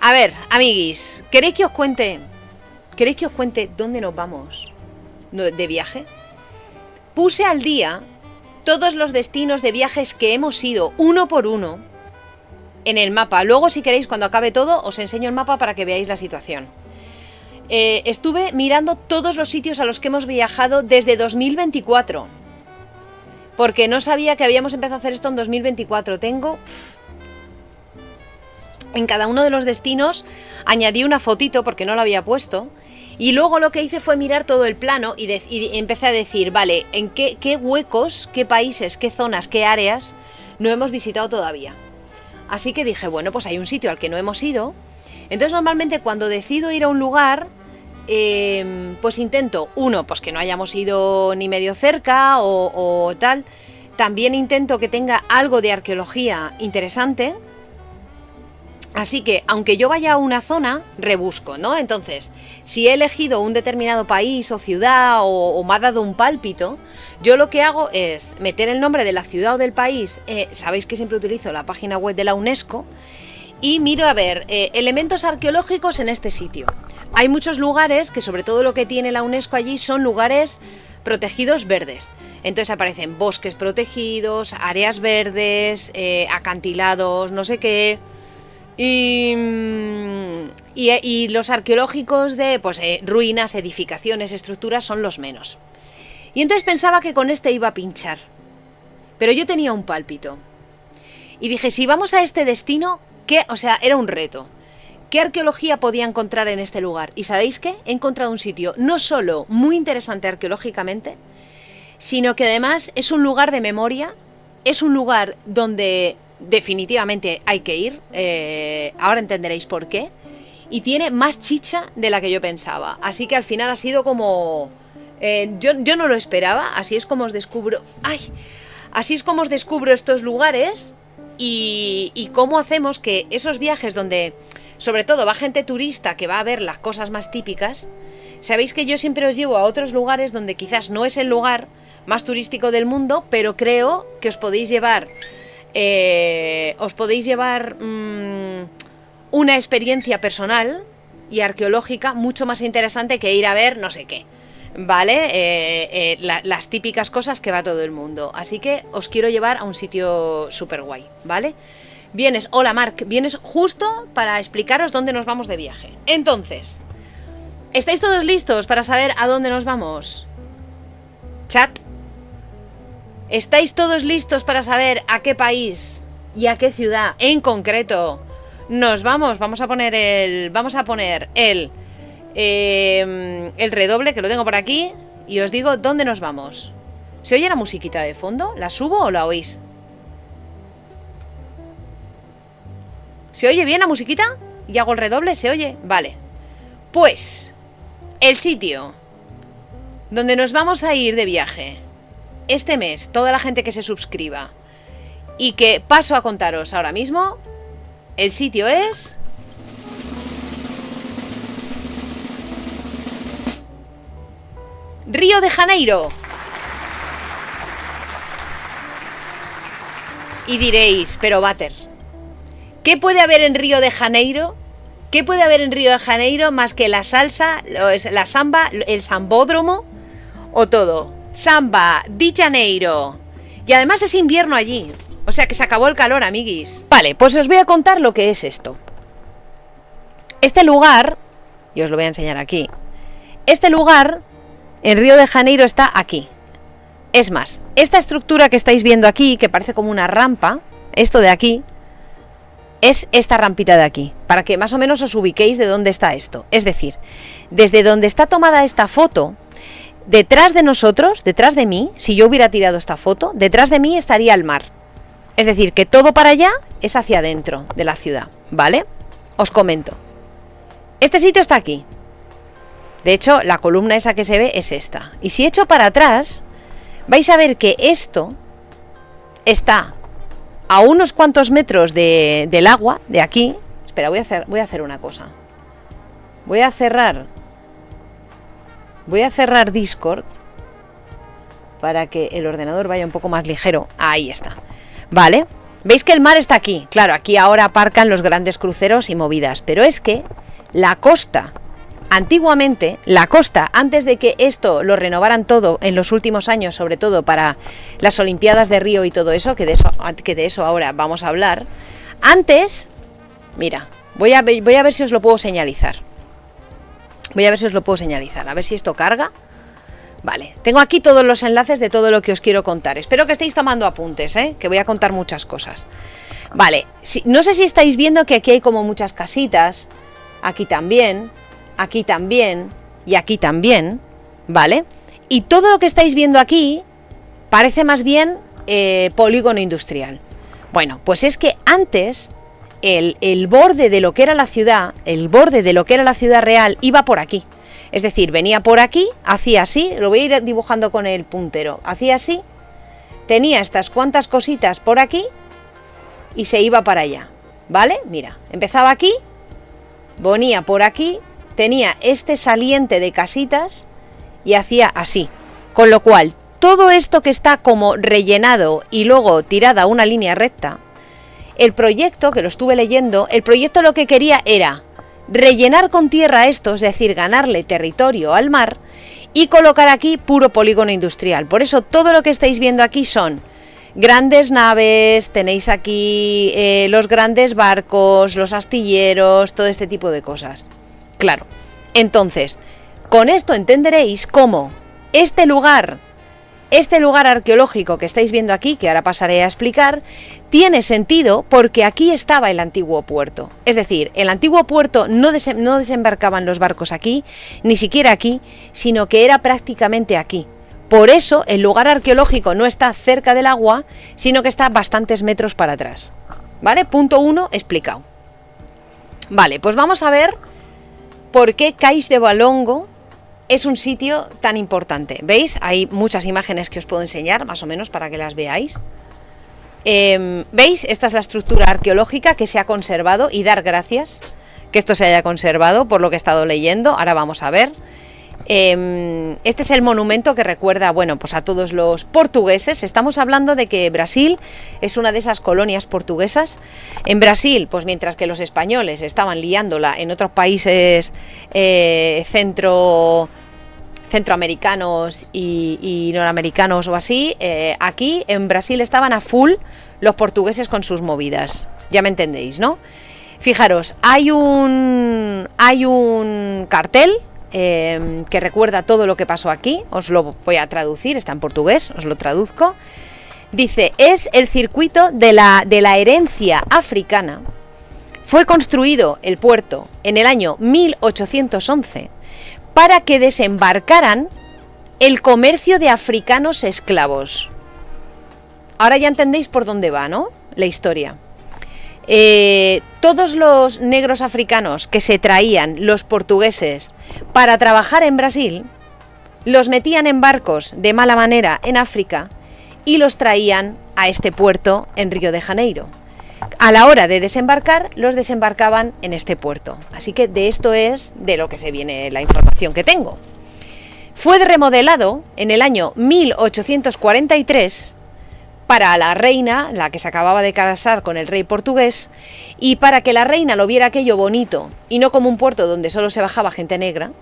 A ver, amiguis, ¿queréis que os cuente dónde nos vamos de viaje? Puse al día todos los destinos de viajes que hemos ido uno por uno en el mapa. Luego, si queréis, cuando acabe todo, os enseño el mapa para que veáis la situación. Estuve mirando todos los sitios a los que hemos viajado desde 2024. Porque no sabía que habíamos empezado a hacer esto en 2024. Tengo... En cada uno de los destinos añadí una fotito porque no lo había puesto. Y luego lo que hice fue mirar todo el plano y empecé a decir, vale, ¿en qué huecos, qué países, qué zonas, qué áreas no hemos visitado todavía? Así que dije, bueno, pues hay un sitio al que no hemos ido. Entonces normalmente cuando decido ir a un lugar, pues intento, uno, pues que no hayamos ido ni medio cerca o tal. También intento que tenga algo de arqueología interesante. Así que, aunque yo vaya a una zona, rebusco, ¿no? Entonces, si he elegido un determinado país o ciudad o me ha dado un pálpito, yo lo que hago es meter el nombre de la ciudad o del país. Sabéis que siempre utilizo la página web de la UNESCO y miro a ver elementos arqueológicos en este sitio. Hay muchos lugares que, sobre todo lo que tiene la UNESCO allí, son lugares protegidos verdes. Entonces aparecen bosques protegidos, áreas verdes, acantilados, no sé qué... Y los arqueológicos de ruinas, edificaciones, estructuras son los menos. Y entonces pensaba que con este iba a pinchar. Pero yo tenía un pálpito. Y dije, si vamos a este destino, ¿qué? O sea, era un reto. ¿Qué arqueología podía encontrar en este lugar? ¿Y sabéis qué? He encontrado un sitio no solo muy interesante arqueológicamente, sino que además es un lugar de memoria, es un lugar donde... definitivamente hay que ir, ahora entenderéis por qué, y tiene más chicha de la que yo pensaba, así que al final ha sido como... yo no lo esperaba, así es como os descubro... Así es como os descubro estos lugares y cómo hacemos que esos viajes donde, sobre todo, va gente turista que va a ver las cosas más típicas, sabéis que yo siempre os llevo a otros lugares donde quizás no es el lugar más turístico del mundo, pero creo que os podéis llevar... una experiencia personal y arqueológica mucho más interesante que ir a ver no sé qué, ¿vale? Las típicas cosas que va todo el mundo. Así que os quiero llevar a un sitio súper guay, ¿vale? Vienes, hola Marc, vienes justo para explicaros dónde nos vamos de viaje. Entonces, ¿estáis todos listos para saber a dónde nos vamos? Chat. ¿Estáis todos listos para saber a qué país y a qué ciudad en concreto nos vamos? Vamos a poner el redoble, que lo tengo por aquí, y os digo dónde nos vamos. ¿Se oye la musiquita de fondo? ¿La subo o la oís? ¿Se oye bien la musiquita? ¿Y hago el redoble? ¿Se oye? Vale. Pues, el sitio donde nos vamos a ir de viaje este mes, toda la gente que se suscriba y que paso a contaros ahora mismo, el sitio es... Río de Janeiro. Y diréis, pero Bater, ¿qué puede haber en Río de Janeiro? ¿Qué puede haber en Río de Janeiro más que la salsa, la samba, el sambódromo o todo? Samba de Janeiro. Y además es invierno allí. O sea que se acabó el calor, amiguis. Vale, pues os voy a contar lo que es esto. Este lugar, y os lo voy a enseñar aquí. Este lugar, en Río de Janeiro, está aquí. Es más, esta estructura que estáis viendo aquí, que parece como una rampa, esto de aquí, es esta rampita de aquí. Para que más o menos os ubiquéis de dónde está esto. Es decir, desde donde está tomada esta foto... Detrás de nosotros, detrás de mí, si yo hubiera tirado esta foto, detrás de mí estaría el mar. Es decir, que todo para allá es hacia adentro de la ciudad, ¿vale? Os comento. Este sitio está aquí. De hecho, la columna esa que se ve es esta. Y si echo para atrás, vais a ver que esto está a unos cuantos metros del agua, de aquí. Espera, voy a hacer una cosa. Voy a cerrar Discord para que el ordenador vaya un poco más ligero. Ahí está. Vale. Veis que el mar está aquí. Claro, aquí ahora aparcan los grandes cruceros y movidas. Pero es que la costa, antiguamente, la costa, antes de que esto lo renovaran todo en los últimos años, sobre todo para las Olimpiadas de Río y todo eso, que de eso ahora vamos a hablar. Antes, mira, voy a ver si os lo puedo señalizar. A ver si esto carga. Vale, tengo aquí todos los enlaces de todo lo que os quiero contar. Espero que estéis tomando apuntes, que voy a contar muchas cosas. Vale, no sé si estáis viendo que aquí hay como muchas casitas. Aquí también y aquí también, ¿vale? Y todo lo que estáis viendo aquí parece más bien polígono industrial. Bueno, pues es que antes el borde de lo que era la ciudad, real, iba por aquí. Es decir, venía por aquí, hacía así, lo voy a ir dibujando con el puntero, hacía así, tenía estas cuantas cositas por aquí y se iba para allá, ¿vale? Mira, empezaba aquí, venía por aquí, tenía este saliente de casitas y hacía así. Con lo cual, todo esto que está como rellenado y luego tirada una línea recta, el proyecto, que lo estuve leyendo, el proyecto lo que quería era rellenar con tierra esto, es decir, ganarle territorio al mar y colocar aquí puro polígono industrial. Por eso todo lo que estáis viendo aquí son grandes naves, tenéis aquí los grandes barcos, los astilleros, todo este tipo de cosas. Claro, entonces, con esto entenderéis cómo este lugar arqueológico que estáis viendo aquí, que ahora pasaré a explicar, tiene sentido porque aquí estaba el antiguo puerto. Es decir, el antiguo puerto no desembarcaban los barcos aquí, ni siquiera aquí, sino que era prácticamente aquí. Por eso el lugar arqueológico no está cerca del agua, sino que está bastantes metros para atrás. ¿Vale? Punto 1 explicado. Vale, pues vamos a ver por qué Cais de Valongo es un sitio tan importante. ¿Veis? Hay muchas imágenes que os puedo enseñar, más o menos, para que las veáis. ¿Veis? Esta es la estructura arqueológica que se ha conservado y dar gracias que esto se haya conservado, por lo que he estado leyendo. Ahora vamos a ver. Este es el monumento que recuerda, bueno, pues a todos los portugueses. Estamos hablando de que Brasil es una de esas colonias portuguesas. En Brasil, pues mientras que los españoles estaban liándola en otros países centroamericanos y noramericanos o así, aquí en Brasil estaban a full los portugueses con sus movidas. Ya me entendéis, ¿no? Fijaros, hay un cartel que recuerda todo lo que pasó aquí. Os lo voy a traducir, está en portugués, os lo traduzco. Dice, es el circuito de la herencia africana. Fue construido el puerto en el año 1811 para que desembarcaran el comercio de africanos esclavos. Ahora ya entendéis por dónde va, ¿no? La historia. Todos los negros africanos que se traían los portugueses para trabajar en Brasil, los metían en barcos de mala manera en África y los traían a este puerto en Río de Janeiro. A la hora de desembarcar, los desembarcaban en este puerto. Así que de esto es de lo que se viene la información que tengo. Fue remodelado en el año 1843 para la reina, la que se acababa de casar con el rey portugués, y para que la reina lo viera aquello bonito y no como un puerto donde solo se bajaba gente negra.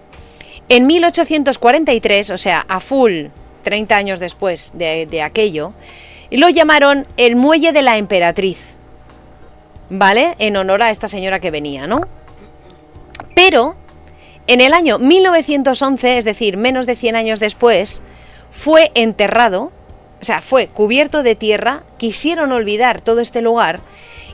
En 1843, o sea, a full 30 años después de aquello, lo llamaron el Muelle de la Emperatriz, ¿vale? En honor a esta señora que venía, ¿no? Pero en el año 1911, es decir, menos de 100 años después, fue enterrado, o sea, fue cubierto de tierra, quisieron olvidar todo este lugar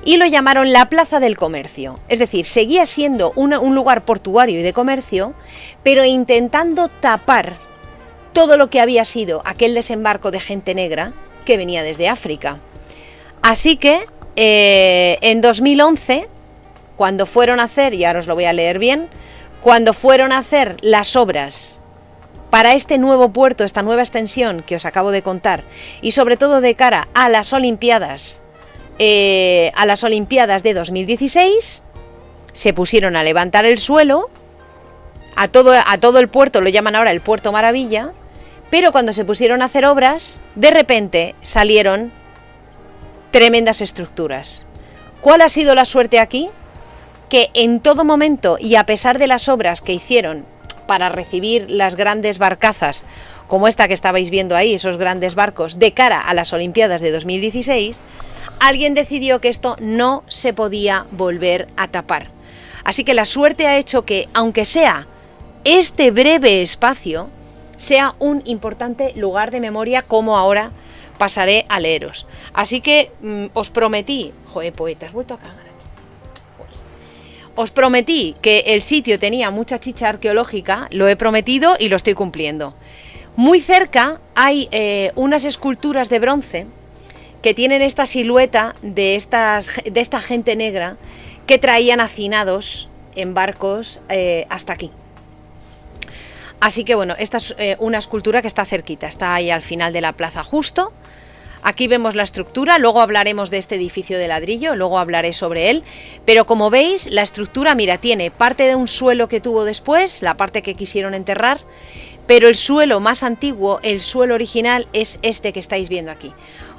y lo llamaron la Plaza del Comercio. Es decir, seguía siendo un lugar portuario y de comercio, pero intentando tapar todo lo que había sido aquel desembarco de gente negra que venía desde África. Así que en 2011, cuando fueron a hacer, y ahora os lo voy a leer bien, cuando fueron a hacer las obras para este nuevo puerto, esta nueva extensión que os acabo de contar, y sobre todo de cara a las Olimpiadas de 2016, se pusieron a levantar el suelo, a todo el puerto, lo llaman ahora el Puerto Maravilla, pero cuando se pusieron a hacer obras, de repente salieron tremendas estructuras. ¿Cuál ha sido la suerte aquí? Que en todo momento, y a pesar de las obras que hicieron para recibir las grandes barcazas, como esta que estabais viendo ahí, esos grandes barcos, de cara a las Olimpiadas de 2016, alguien decidió que esto no se podía volver a tapar. Así que la suerte ha hecho que, aunque sea este breve espacio, sea un importante lugar de memoria, como ahora pasaré a leeros. Así que os prometí... Joder, poeta, has vuelto a cagar aquí. Os prometí que el sitio tenía mucha chicha arqueológica, lo he prometido y lo estoy cumpliendo. Muy cerca hay unas esculturas de bronce que tienen esta silueta de esta gente negra que traían hacinados en barcos hasta aquí. Así que bueno, esta es una escultura que está cerquita, está ahí al final de la plaza justo. Aquí vemos la estructura, luego hablaremos de este edificio de ladrillo, luego hablaré sobre él, pero como veis, la estructura, mira, tiene parte de un suelo que tuvo después, la parte que quisieron enterrar, pero el suelo más antiguo, el suelo original, es este que estáis viendo aquí.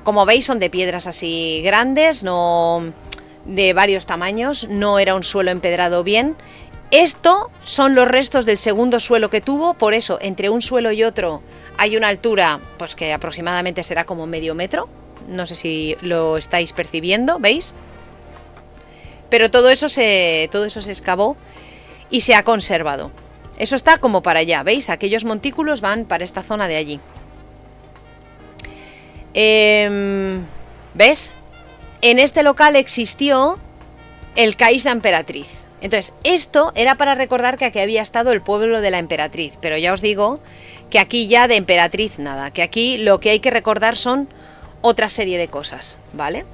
Como veis, son de piedras así grandes, no de varios tamaños, no era un suelo empedrado bien. Esto son los restos del segundo suelo que tuvo, por eso entre un suelo y otro hay una altura pues que aproximadamente será como medio metro, no sé si lo estáis percibiendo, ¿veis? Pero todo eso se excavó y se ha conservado. Eso está como para allá, ¿veis? Aquellos montículos van para esta zona de allí. ¿Ves? En este local existió el cais de la Emperatriz. Entonces, esto era para recordar que aquí había estado el pueblo de la Emperatriz, pero ya os digo que aquí ya de Emperatriz nada, que aquí lo que hay que recordar son otra serie de cosas, ¿vale?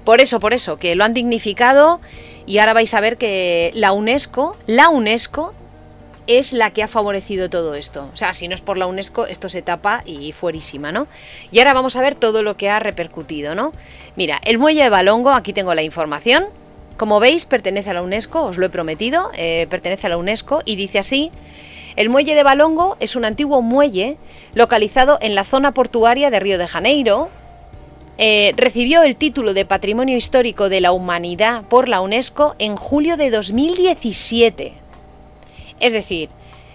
Por eso, que lo han dignificado y ahora vais a ver que la UNESCO es la que ha favorecido todo esto. O sea, si no es por la UNESCO, esto se tapa y fuerísima, ¿no? Y ahora vamos a ver todo lo que ha repercutido, ¿no? Mira, el muelle de Valongo, aquí tengo la información. Como veis, pertenece a la UNESCO, os lo he prometido, pertenece a la UNESCO y dice así: el muelle de Valongo es un antiguo muelle localizado en la zona portuaria de Río de Janeiro. Recibió el título de Patrimonio Histórico de la Humanidad por la UNESCO en julio de 2017. Es decir,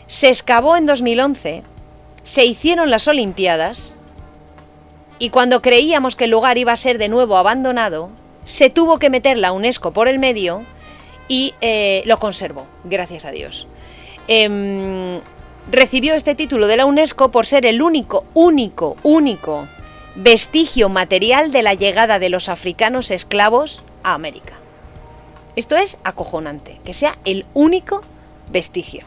se excavó en 2011, se hicieron las Olimpiadas y cuando creíamos que el lugar iba a ser de nuevo abandonado, se tuvo que meter la UNESCO por el medio y lo conservó, gracias a Dios. Recibió este título de la UNESCO por ser el único vestigio material de la llegada de los africanos esclavos a América. Esto es acojonante, que sea el único vestigio.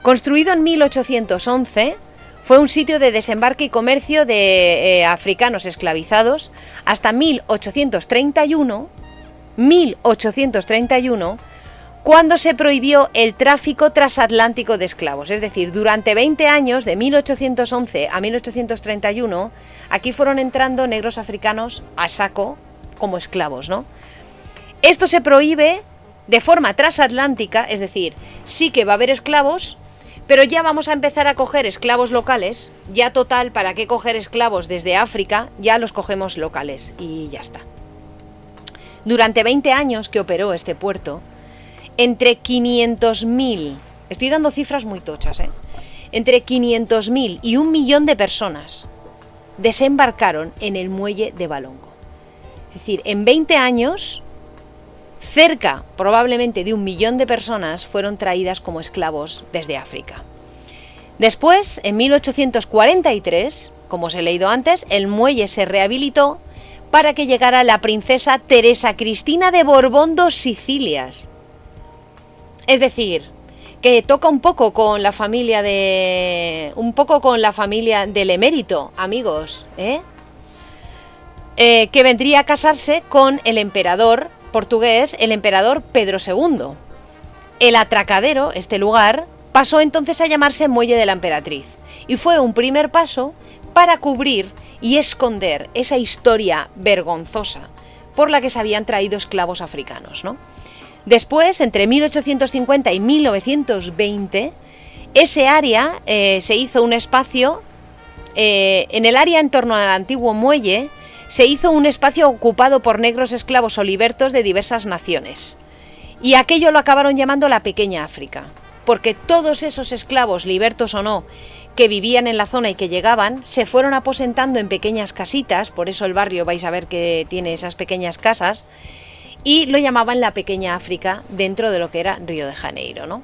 Construido en 1811, fue un sitio de desembarque y comercio de africanos esclavizados hasta 1831, cuando se prohibió el tráfico transatlántico de esclavos. Es decir, durante 20 años, de 1811 a 1831, aquí fueron entrando negros africanos a saco como esclavos, ¿no? Esto se prohíbe de forma transatlántica, es decir, sí que va a haber esclavos, pero ya vamos a empezar a coger esclavos locales. Ya total, ¿para qué coger esclavos desde África? Ya los cogemos locales y ya está. Durante 20 años que operó este puerto, entre 500.000, estoy dando cifras muy tochas, entre 500.000 y 1 millón de personas desembarcaron en el muelle de Valongo. Es decir, en 20 años, cerca probablemente de 1 millón de personas fueron traídas como esclavos desde África. Después, en 1843, como os he leído antes, el muelle se rehabilitó para que llegara la princesa Teresa Cristina de Borbón dos Sicilias. Es decir, que toca un poco con la familia del emérito, amigos, que vendría a casarse con el emperador portugués, el emperador Pedro II. El atracadero, este lugar, pasó entonces a llamarse Muelle de la Emperatriz y fue un primer paso para cubrir y esconder esa historia vergonzosa por la que se habían traído esclavos africanos, ¿no? Después, entre 1850 y 1920, ese área se hizo un espacio, en el área en torno al antiguo muelle, se hizo un espacio ocupado por negros esclavos o libertos de diversas naciones. Y aquello lo acabaron llamando la Pequeña África, porque todos esos esclavos, libertos o no, que vivían en la zona y que llegaban, se fueron aposentando en pequeñas casitas, por eso el barrio vais a ver que tiene esas pequeñas casas, y lo llamaban la Pequeña África dentro de lo que era Río de Janeiro, ¿no?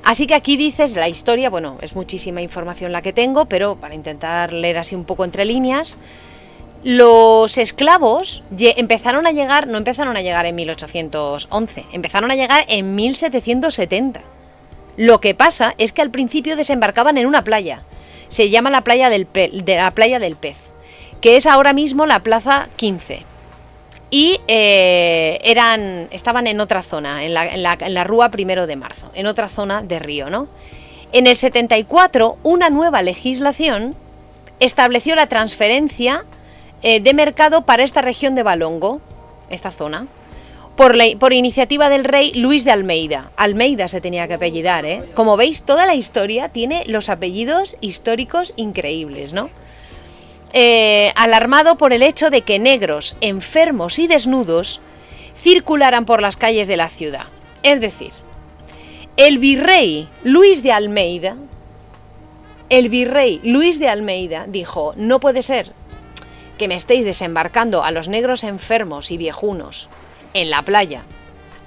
Así que aquí dices la historia, bueno, es muchísima información la que tengo, pero para intentar leer así un poco entre líneas, los esclavos empezaron a llegar, no empezaron a llegar en 1811, empezaron a llegar en 1770. Lo que pasa es que al principio desembarcaban en una playa, se llama la playa del Pez, que es ahora mismo la Plaza 15. Y estaban en otra zona, en la Rúa 1 de Marzo, en otra zona de Río, ¿no? En el 74, una nueva legislación estableció la transferencia de mercado para esta región de Valongo, esta zona, por iniciativa del rey Luis de Almeida. Almeida se tenía que apellidar, ¿eh? Como veis, toda la historia tiene los apellidos históricos increíbles, ¿no? Alarmado por el hecho de que negros, enfermos y desnudos circularan por las calles de la ciudad. Es decir, el virrey Luis de Almeida dijo: no puede ser que me estéis desembarcando a los negros enfermos y viejunos en la playa.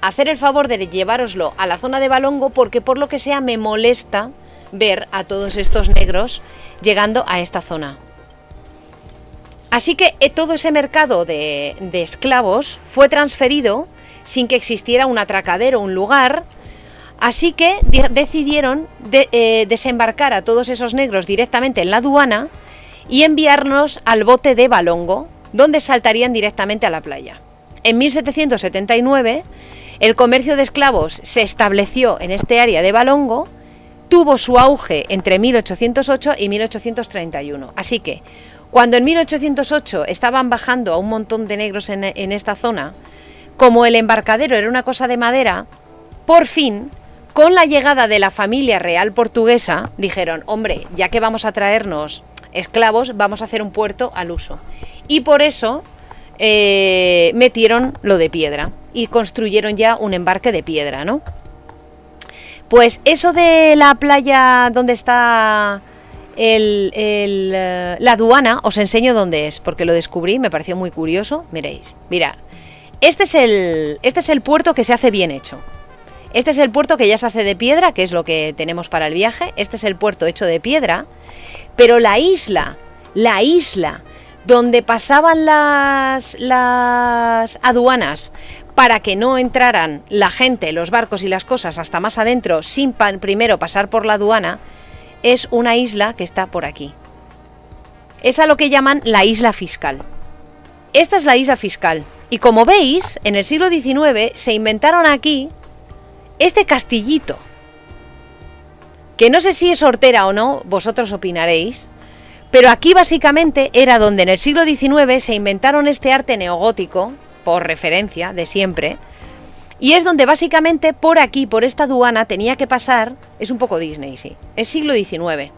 Hacer el favor de llevároslo a la zona de Valongo, porque por lo que sea me molesta ver a todos estos negros llegando a esta zona. Así que todo ese mercado de esclavos fue transferido sin que existiera un atracadero, un lugar. Así que decidieron desembarcar a todos esos negros directamente en la aduana y enviarnos al bote de Valongo, donde saltarían directamente a la playa. En 1779, el comercio de esclavos se estableció en este área de Valongo, tuvo su auge entre 1808 y 1831. Así que, cuando en 1808 estaban bajando a un montón de negros en esta zona, como el embarcadero era una cosa de madera, por fin, con la llegada de la familia real portuguesa, dijeron: hombre, ya que vamos a traernos esclavos, vamos a hacer un puerto al uso. Y por eso metieron lo de piedra y construyeron ya un embarque de piedra, ¿no? Pues eso de la playa donde está la aduana, os enseño dónde es, porque lo descubrí, me pareció muy curioso. Miréis, mirad, este es el puerto que se hace bien hecho. Este es el puerto que ya se hace de piedra, que es lo que tenemos para el viaje. Este es el puerto hecho de piedra, pero la isla donde pasaban las aduanas para que no entraran la gente, los barcos y las cosas hasta más adentro sin primero pasar por la aduana, es una isla que está por aquí. Es a lo que llaman la isla fiscal. Esta es la isla fiscal. Y como veis, en el siglo XIX se inventaron aquí este castillito, que no sé si es hortera o no, vosotros opinaréis, pero aquí básicamente era donde en el siglo XIX se inventaron este arte neogótico, por referencia de siempre, y es donde básicamente por aquí, por esta aduana, tenía que pasar, es un poco Disney, sí, es siglo XIX.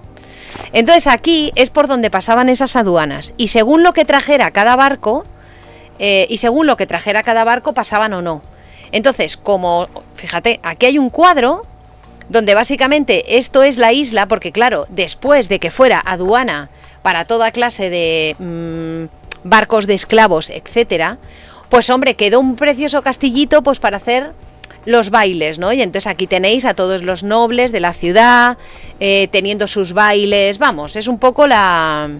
Entonces aquí es por donde pasaban esas aduanas, y según lo que trajera cada barco, pasaban o no. Entonces, como, fíjate, aquí hay un cuadro donde básicamente esto es la isla, porque claro, después de que fuera aduana para toda clase de barcos de esclavos, etcétera, pues hombre, quedó un precioso castillito pues para hacer los bailes, ¿no? Y entonces aquí tenéis a todos los nobles de la ciudad teniendo sus bailes, vamos, es un poco la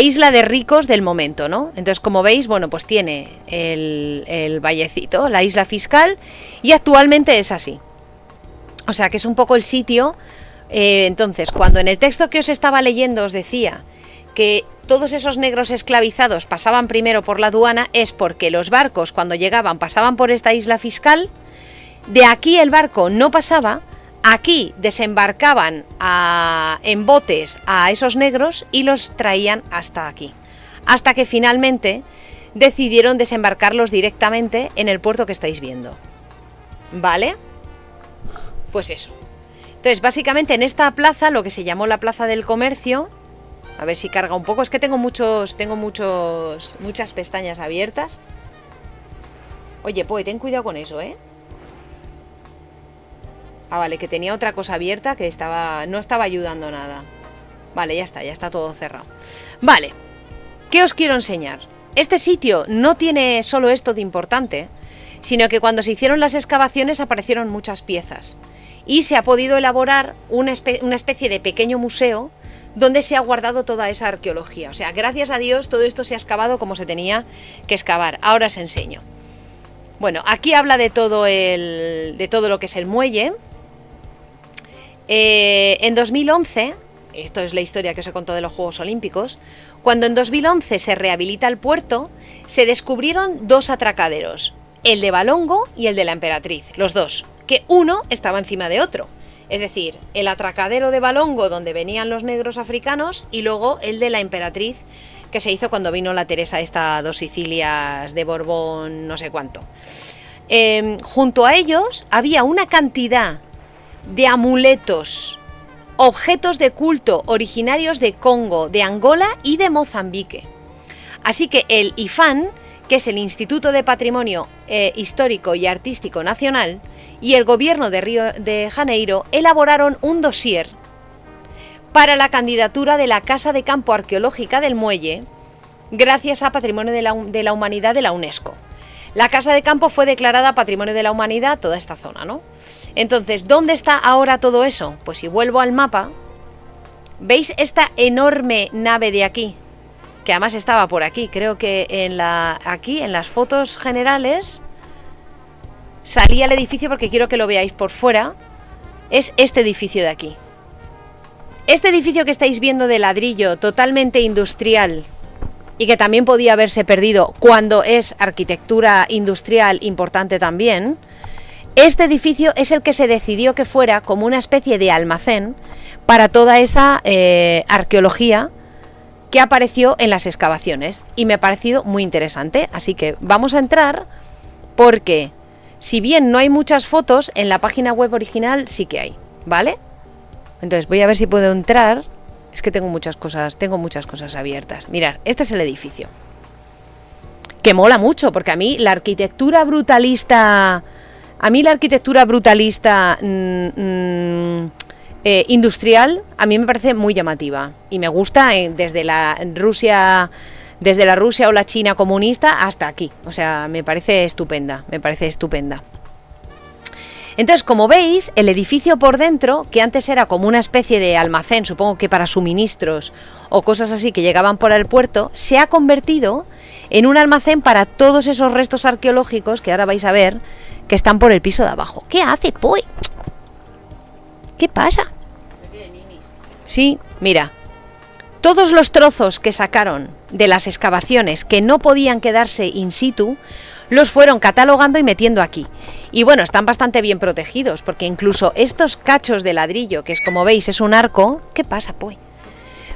isla de ricos del momento, ¿no? Entonces, como veis, bueno, pues tiene el vallecito, la isla fiscal, y actualmente es así. O sea, que es un poco el sitio. Entonces, cuando en el texto que os estaba leyendo os decía que todos esos negros esclavizados pasaban primero por la aduana, es porque los barcos cuando llegaban pasaban por esta isla fiscal, de aquí el barco no pasaba, aquí desembarcaban en botes a esos negros y los traían hasta aquí, hasta que finalmente decidieron desembarcarlos directamente en el puerto que estáis viendo, ¿vale? Pues eso. Entonces, básicamente en esta plaza, lo que se llamó la Plaza del Comercio, A ver si carga un poco. Es que tengo muchas pestañas abiertas. Oye, pues ten cuidado con eso, ¿eh? Ah, vale, que tenía otra cosa abierta que no estaba ayudando nada. Vale, ya está todo cerrado. Vale, ¿qué os quiero enseñar? Este sitio no tiene solo esto de importante, sino que cuando se hicieron las excavaciones aparecieron muchas piezas. Y se ha podido elaborar una especie de pequeño museo donde se ha guardado toda esa arqueología. O sea, gracias a Dios todo esto se ha excavado como se tenía que excavar. Ahora os enseño. Bueno, aquí habla de todo lo que es el muelle. En 2011, esto es la historia que os he contado de los Juegos Olímpicos, cuando en 2011 se rehabilita el puerto, se descubrieron dos atracaderos, el de Valongo y el de la Emperatriz, los dos, que uno estaba encima de otro. Es decir, el atracadero de Valongo donde venían los negros africanos y luego el de la Emperatriz que se hizo cuando vino la Teresa esta dos Sicilias de Borbón no sé cuánto. Junto a ellos había una cantidad de amuletos, objetos de culto originarios de Congo, de Angola y de Mozambique. Así que el IFAN, que es el Instituto de Patrimonio Histórico y Artístico Nacional, y el gobierno de Río de Janeiro elaboraron un dossier para la candidatura de la Casa de Campo Arqueológica del Muelle, gracias a Patrimonio de la Humanidad de la UNESCO. La Casa de Campo fue declarada Patrimonio de la Humanidad, toda esta zona, ¿no? Entonces, ¿dónde está ahora todo eso? Pues si vuelvo al mapa, ¿veis esta enorme nave de aquí? Que además estaba por aquí, creo que aquí en las fotos generales salía el edificio porque quiero que lo veáis por fuera. Es este edificio de aquí. Este edificio que estáis viendo de ladrillo, totalmente industrial, y que también podía haberse perdido cuando es arquitectura industrial importante también, este edificio es el que se decidió que fuera como una especie de almacén para toda esa arqueología que apareció en las excavaciones, y me ha parecido muy interesante. Así que vamos a entrar porque, si bien no hay muchas fotos, en la página web original sí que hay, ¿vale? Entonces voy a ver si puedo entrar. Es que tengo muchas cosas abiertas. Mirad, este es el edificio. Que mola mucho, porque a mí la arquitectura brutalista industrial, a mí me parece muy llamativa. Y me gusta desde la Rusia o la China comunista hasta aquí. O sea, me parece estupenda. Entonces, como veis, el edificio por dentro, que antes era como una especie de almacén, supongo que para suministros o cosas así que llegaban por el puerto, se ha convertido en un almacén para todos esos restos arqueológicos que ahora vais a ver que están por el piso de abajo. ¿Qué hace, Poi? ¿Qué pasa? Sí, mira, todos los trozos que sacaron de las excavaciones que no podían quedarse in situ, los fueron catalogando y metiendo aquí. Y bueno, están bastante bien protegidos, porque incluso estos cachos de ladrillo, que es, como veis, es un arco. ¿Qué pasa, Poi?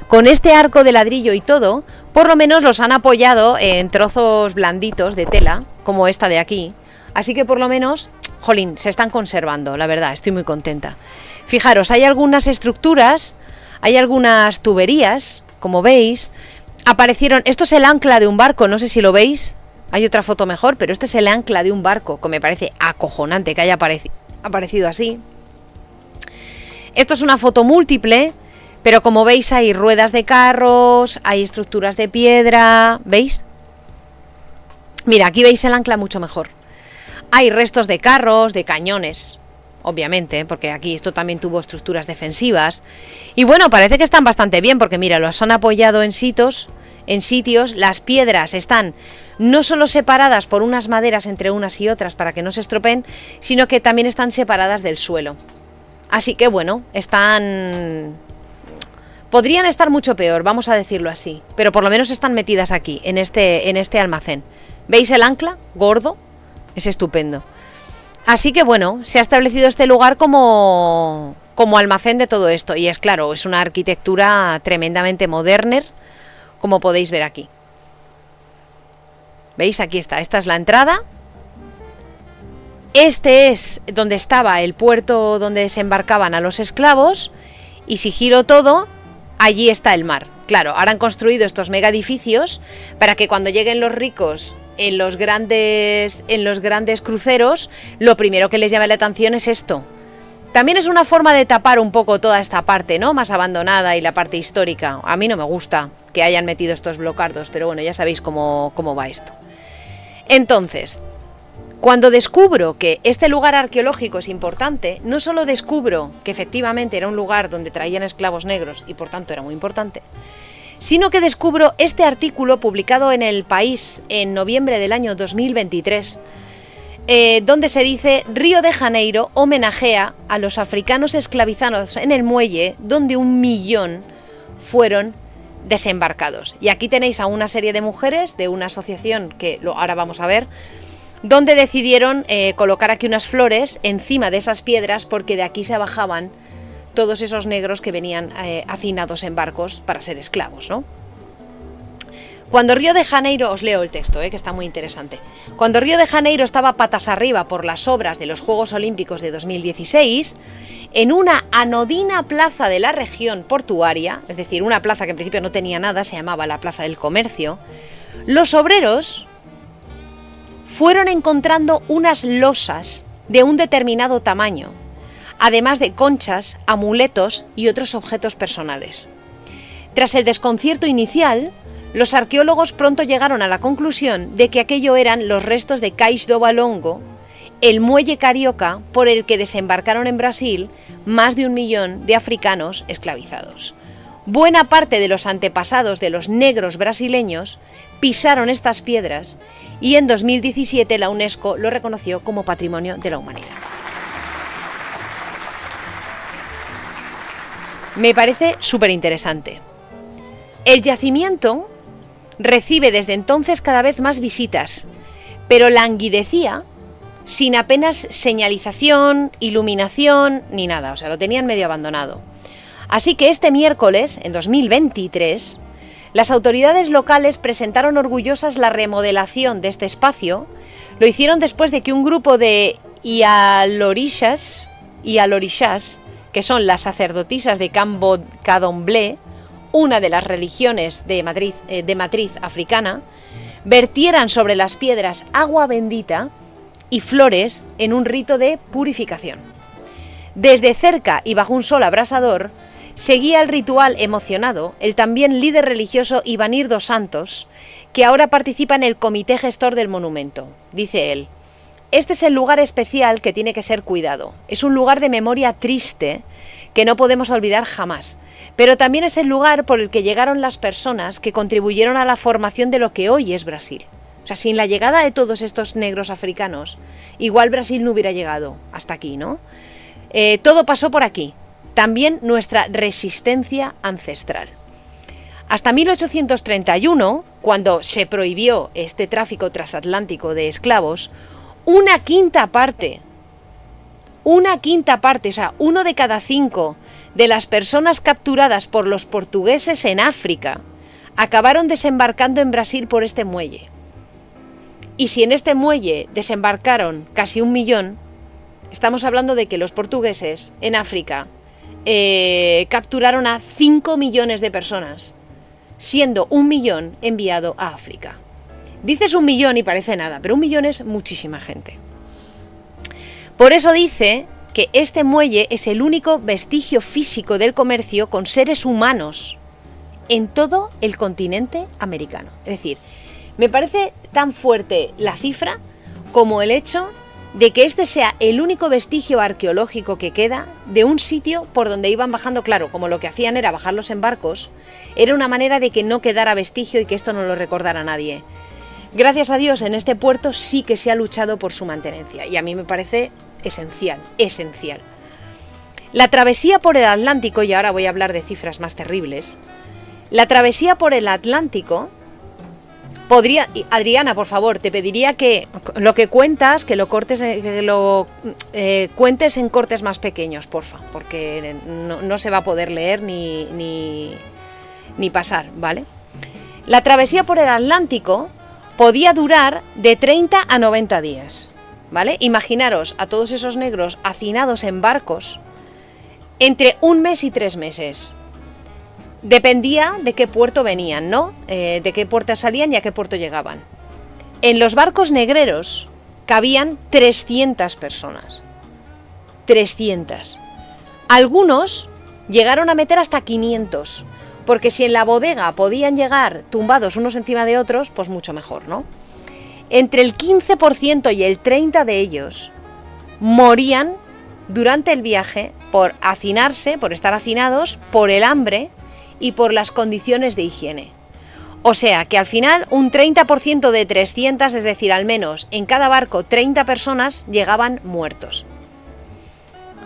Con este arco de ladrillo y todo, por lo menos los han apoyado en trozos blanditos de tela, como esta de aquí. Así que por lo menos, jolín, se están conservando, la verdad, estoy muy contenta. Fijaros, hay algunas estructuras, hay algunas tuberías, como veis, aparecieron. Esto es el ancla de un barco, no sé si lo veis. Hay otra foto mejor, pero este es el ancla de un barco, que me parece acojonante que haya aparecido así. Esto es una foto múltiple, pero como veis hay ruedas de carros, hay estructuras de piedra, ¿veis? Mira, aquí veis el ancla mucho mejor. Hay restos de carros, de cañones, obviamente, porque aquí esto también tuvo estructuras defensivas. Y bueno, parece que están bastante bien, porque mira, los han apoyado en sitios, las piedras están no solo separadas por unas maderas entre unas y otras para que no se estropeen, sino que también están separadas del suelo. Así que bueno, podrían estar mucho peor, vamos a decirlo así, pero por lo menos están metidas aquí, en este almacén. ¿Veis el ancla? Gordo. Es estupendo. Así que bueno, se ha establecido este lugar como almacén de todo esto. Y es claro, es una arquitectura tremendamente moderna, como podéis ver aquí. ¿Veis? Aquí está. Esta es la entrada. Este es donde estaba el puerto donde desembarcaban a los esclavos. Y si giro todo, allí está el mar. Claro, ahora han construido estos mega edificios para que cuando lleguen los ricos en los grandes cruceros, lo primero que les llame la atención es esto. También es una forma de tapar un poco toda esta parte, ¿no?, más abandonada y la parte histórica. A mí no me gusta que hayan metido estos blocardos, pero bueno, ya sabéis cómo va esto. Entonces, cuando descubro que este lugar arqueológico es importante, no solo descubro que efectivamente era un lugar donde traían esclavos negros y por tanto era muy importante, sino que descubro este artículo publicado en El País en noviembre del año 2023, donde se dice: Río de Janeiro homenajea a los africanos esclavizados en el muelle, donde 1 millón fueron desembarcados. Y aquí tenéis a una serie de mujeres de una asociación que ahora vamos a ver, donde decidieron colocar aquí unas flores encima de esas piedras, porque de aquí se bajaban todos esos negros que venían hacinados en barcos para ser esclavos, ¿no? Cuando Río de Janeiro, os leo el texto, que está muy interesante. Cuando Río de Janeiro estaba patas arriba por las obras de los Juegos Olímpicos de 2016, en una anodina plaza de la región portuaria, es decir, una plaza que en principio no tenía nada, se llamaba la Plaza del Comercio, los obreros fueron encontrando unas losas de un determinado tamaño, además de conchas, amuletos y otros objetos personales. Tras el desconcierto inicial, los arqueólogos pronto llegaron a la conclusión de que aquello eran los restos de Cais do Valongo, el muelle carioca por el que desembarcaron en Brasil más de 1 millón de africanos esclavizados. Buena parte de los antepasados de los negros brasileños pisaron estas piedras y en 2017 la UNESCO lo reconoció como Patrimonio de la Humanidad. Me parece súper interesante. El yacimiento recibe desde entonces cada vez más visitas, pero languidecía sin apenas señalización, iluminación ni nada, o sea, lo tenían medio abandonado. Así que este miércoles, en 2023, las autoridades locales presentaron orgullosas la remodelación de este espacio. Lo hicieron después de que un grupo de Ialorishas, que son las sacerdotisas de Candomblé, una de las religiones de matriz africana, vertieran sobre las piedras agua bendita y flores en un rito de purificación. Desde cerca y bajo un sol abrasador, seguía el ritual emocionado el también líder religioso Ivanir dos Santos, que ahora participa en el comité gestor del monumento. Dice él: este es el lugar especial que tiene que ser cuidado. Es un lugar de memoria triste que no podemos olvidar jamás. Pero también es el lugar por el que llegaron las personas que contribuyeron a la formación de lo que hoy es Brasil. O sea, sin la llegada de todos estos negros africanos, igual Brasil no hubiera llegado hasta aquí, ¿no? Todo pasó por aquí. También nuestra resistencia ancestral. Hasta 1831, cuando se prohibió este tráfico transatlántico de esclavos, una quinta parte, o sea, 1 de cada 5 de las personas capturadas por los portugueses en África acabaron desembarcando en Brasil por este muelle. Y si en este muelle desembarcaron casi 1 millón, estamos hablando de que los portugueses en África capturaron a 5 millones de personas, siendo 1 millón enviado a África. Dices 1 millón y parece nada, pero 1 millón es muchísima gente. Por eso dice que este muelle es el único vestigio físico del comercio con seres humanos en todo el continente americano. Es decir, me parece tan fuerte la cifra como el hecho de que este sea el único vestigio arqueológico que queda de un sitio por donde iban bajando. Claro, como lo que hacían era bajarlos en barcos, era una manera de que no quedara vestigio y que esto no lo recordara nadie. Gracias a Dios, en este puerto sí que se ha luchado por su mantenencia y a mí me parece esencial. La travesía por el Atlántico, y ahora voy a hablar de cifras más terribles, la travesía por el Atlántico podría, Adriana, por favor, te pediría que lo que cuentas, que lo cortes, cuentes en cortes más pequeños, porfa, porque no se va a poder leer ni pasar, ¿vale? La travesía por el Atlántico podía durar de 30 a 90 días, ¿vale? Imaginaros a todos esos negros hacinados en barcos entre 1 mes y 3 meses. Dependía de qué puerto venían, ¿no? De qué puerto salían y a qué puerto llegaban. En los barcos negreros cabían 300 personas. 300. Algunos llegaron a meter hasta 500, porque si en la bodega podían llegar tumbados unos encima de otros, pues mucho mejor, ¿no? Entre el 15% y el 30% de ellos morían durante el viaje por hacinarse, por estar hacinados, por el hambre y por las condiciones de higiene. O sea que al final un 30% de 300, es decir, al menos en cada barco 30 personas llegaban muertos.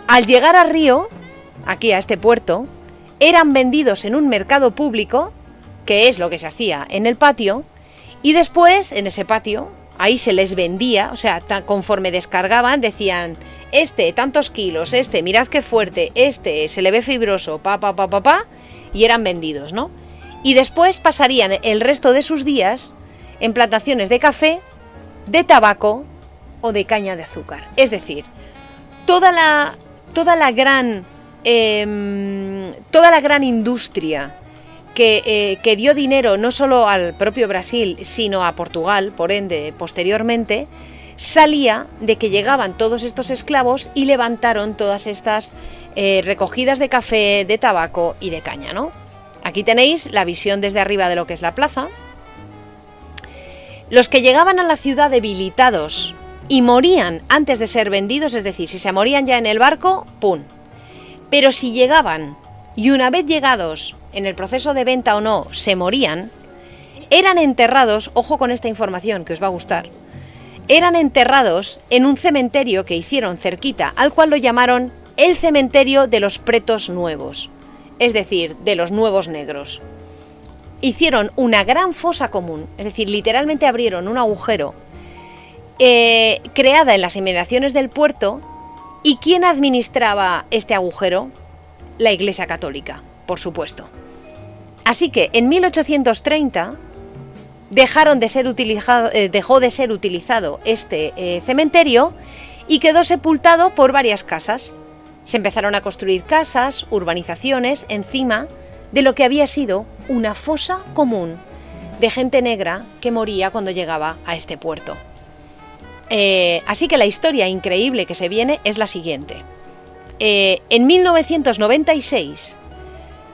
Al llegar a Río, aquí a este puerto, eran vendidos en un mercado público, que es lo que se hacía en el patio, y después en ese patio, ahí se les vendía, o sea, conforme descargaban, decían, tantos kilos, mirad qué fuerte, se le ve fibroso, y eran vendidos, ¿no? Y después pasarían el resto de sus días en plantaciones de café, de tabaco o de caña de azúcar. Es decir, toda la gran industria que dio dinero no solo al propio Brasil, sino a Portugal, por ende, posteriormente, salía de que llegaban todos estos esclavos y levantaron todas estas recogidas de café, de tabaco y de caña, ¿no? Aquí tenéis la visión desde arriba de lo que es la plaza. Los que llegaban a la ciudad debilitados y morían antes de ser vendidos, es decir, si se morían ya en el barco, ¡pum! Pero si llegaban y una vez llegados en el proceso de venta o no se morían, eran enterrados, ojo con esta información que os va a gustar, eran enterrados en un cementerio que hicieron cerquita, al cual lo llamaron el cementerio de los pretos nuevos, es decir, de los nuevos negros. Hicieron una gran fosa común, es decir, literalmente abrieron un agujero creada en las inmediaciones del puerto. ¿Y quién administraba este agujero? La Iglesia Católica, por supuesto. Así que en 1830 dejó de ser utilizado este cementerio y quedó sepultado por varias casas. Se empezaron a construir casas, urbanizaciones, encima de lo que había sido una fosa común de gente negra que moría cuando llegaba a este puerto. Así que la historia increíble que se viene es la siguiente. En 1996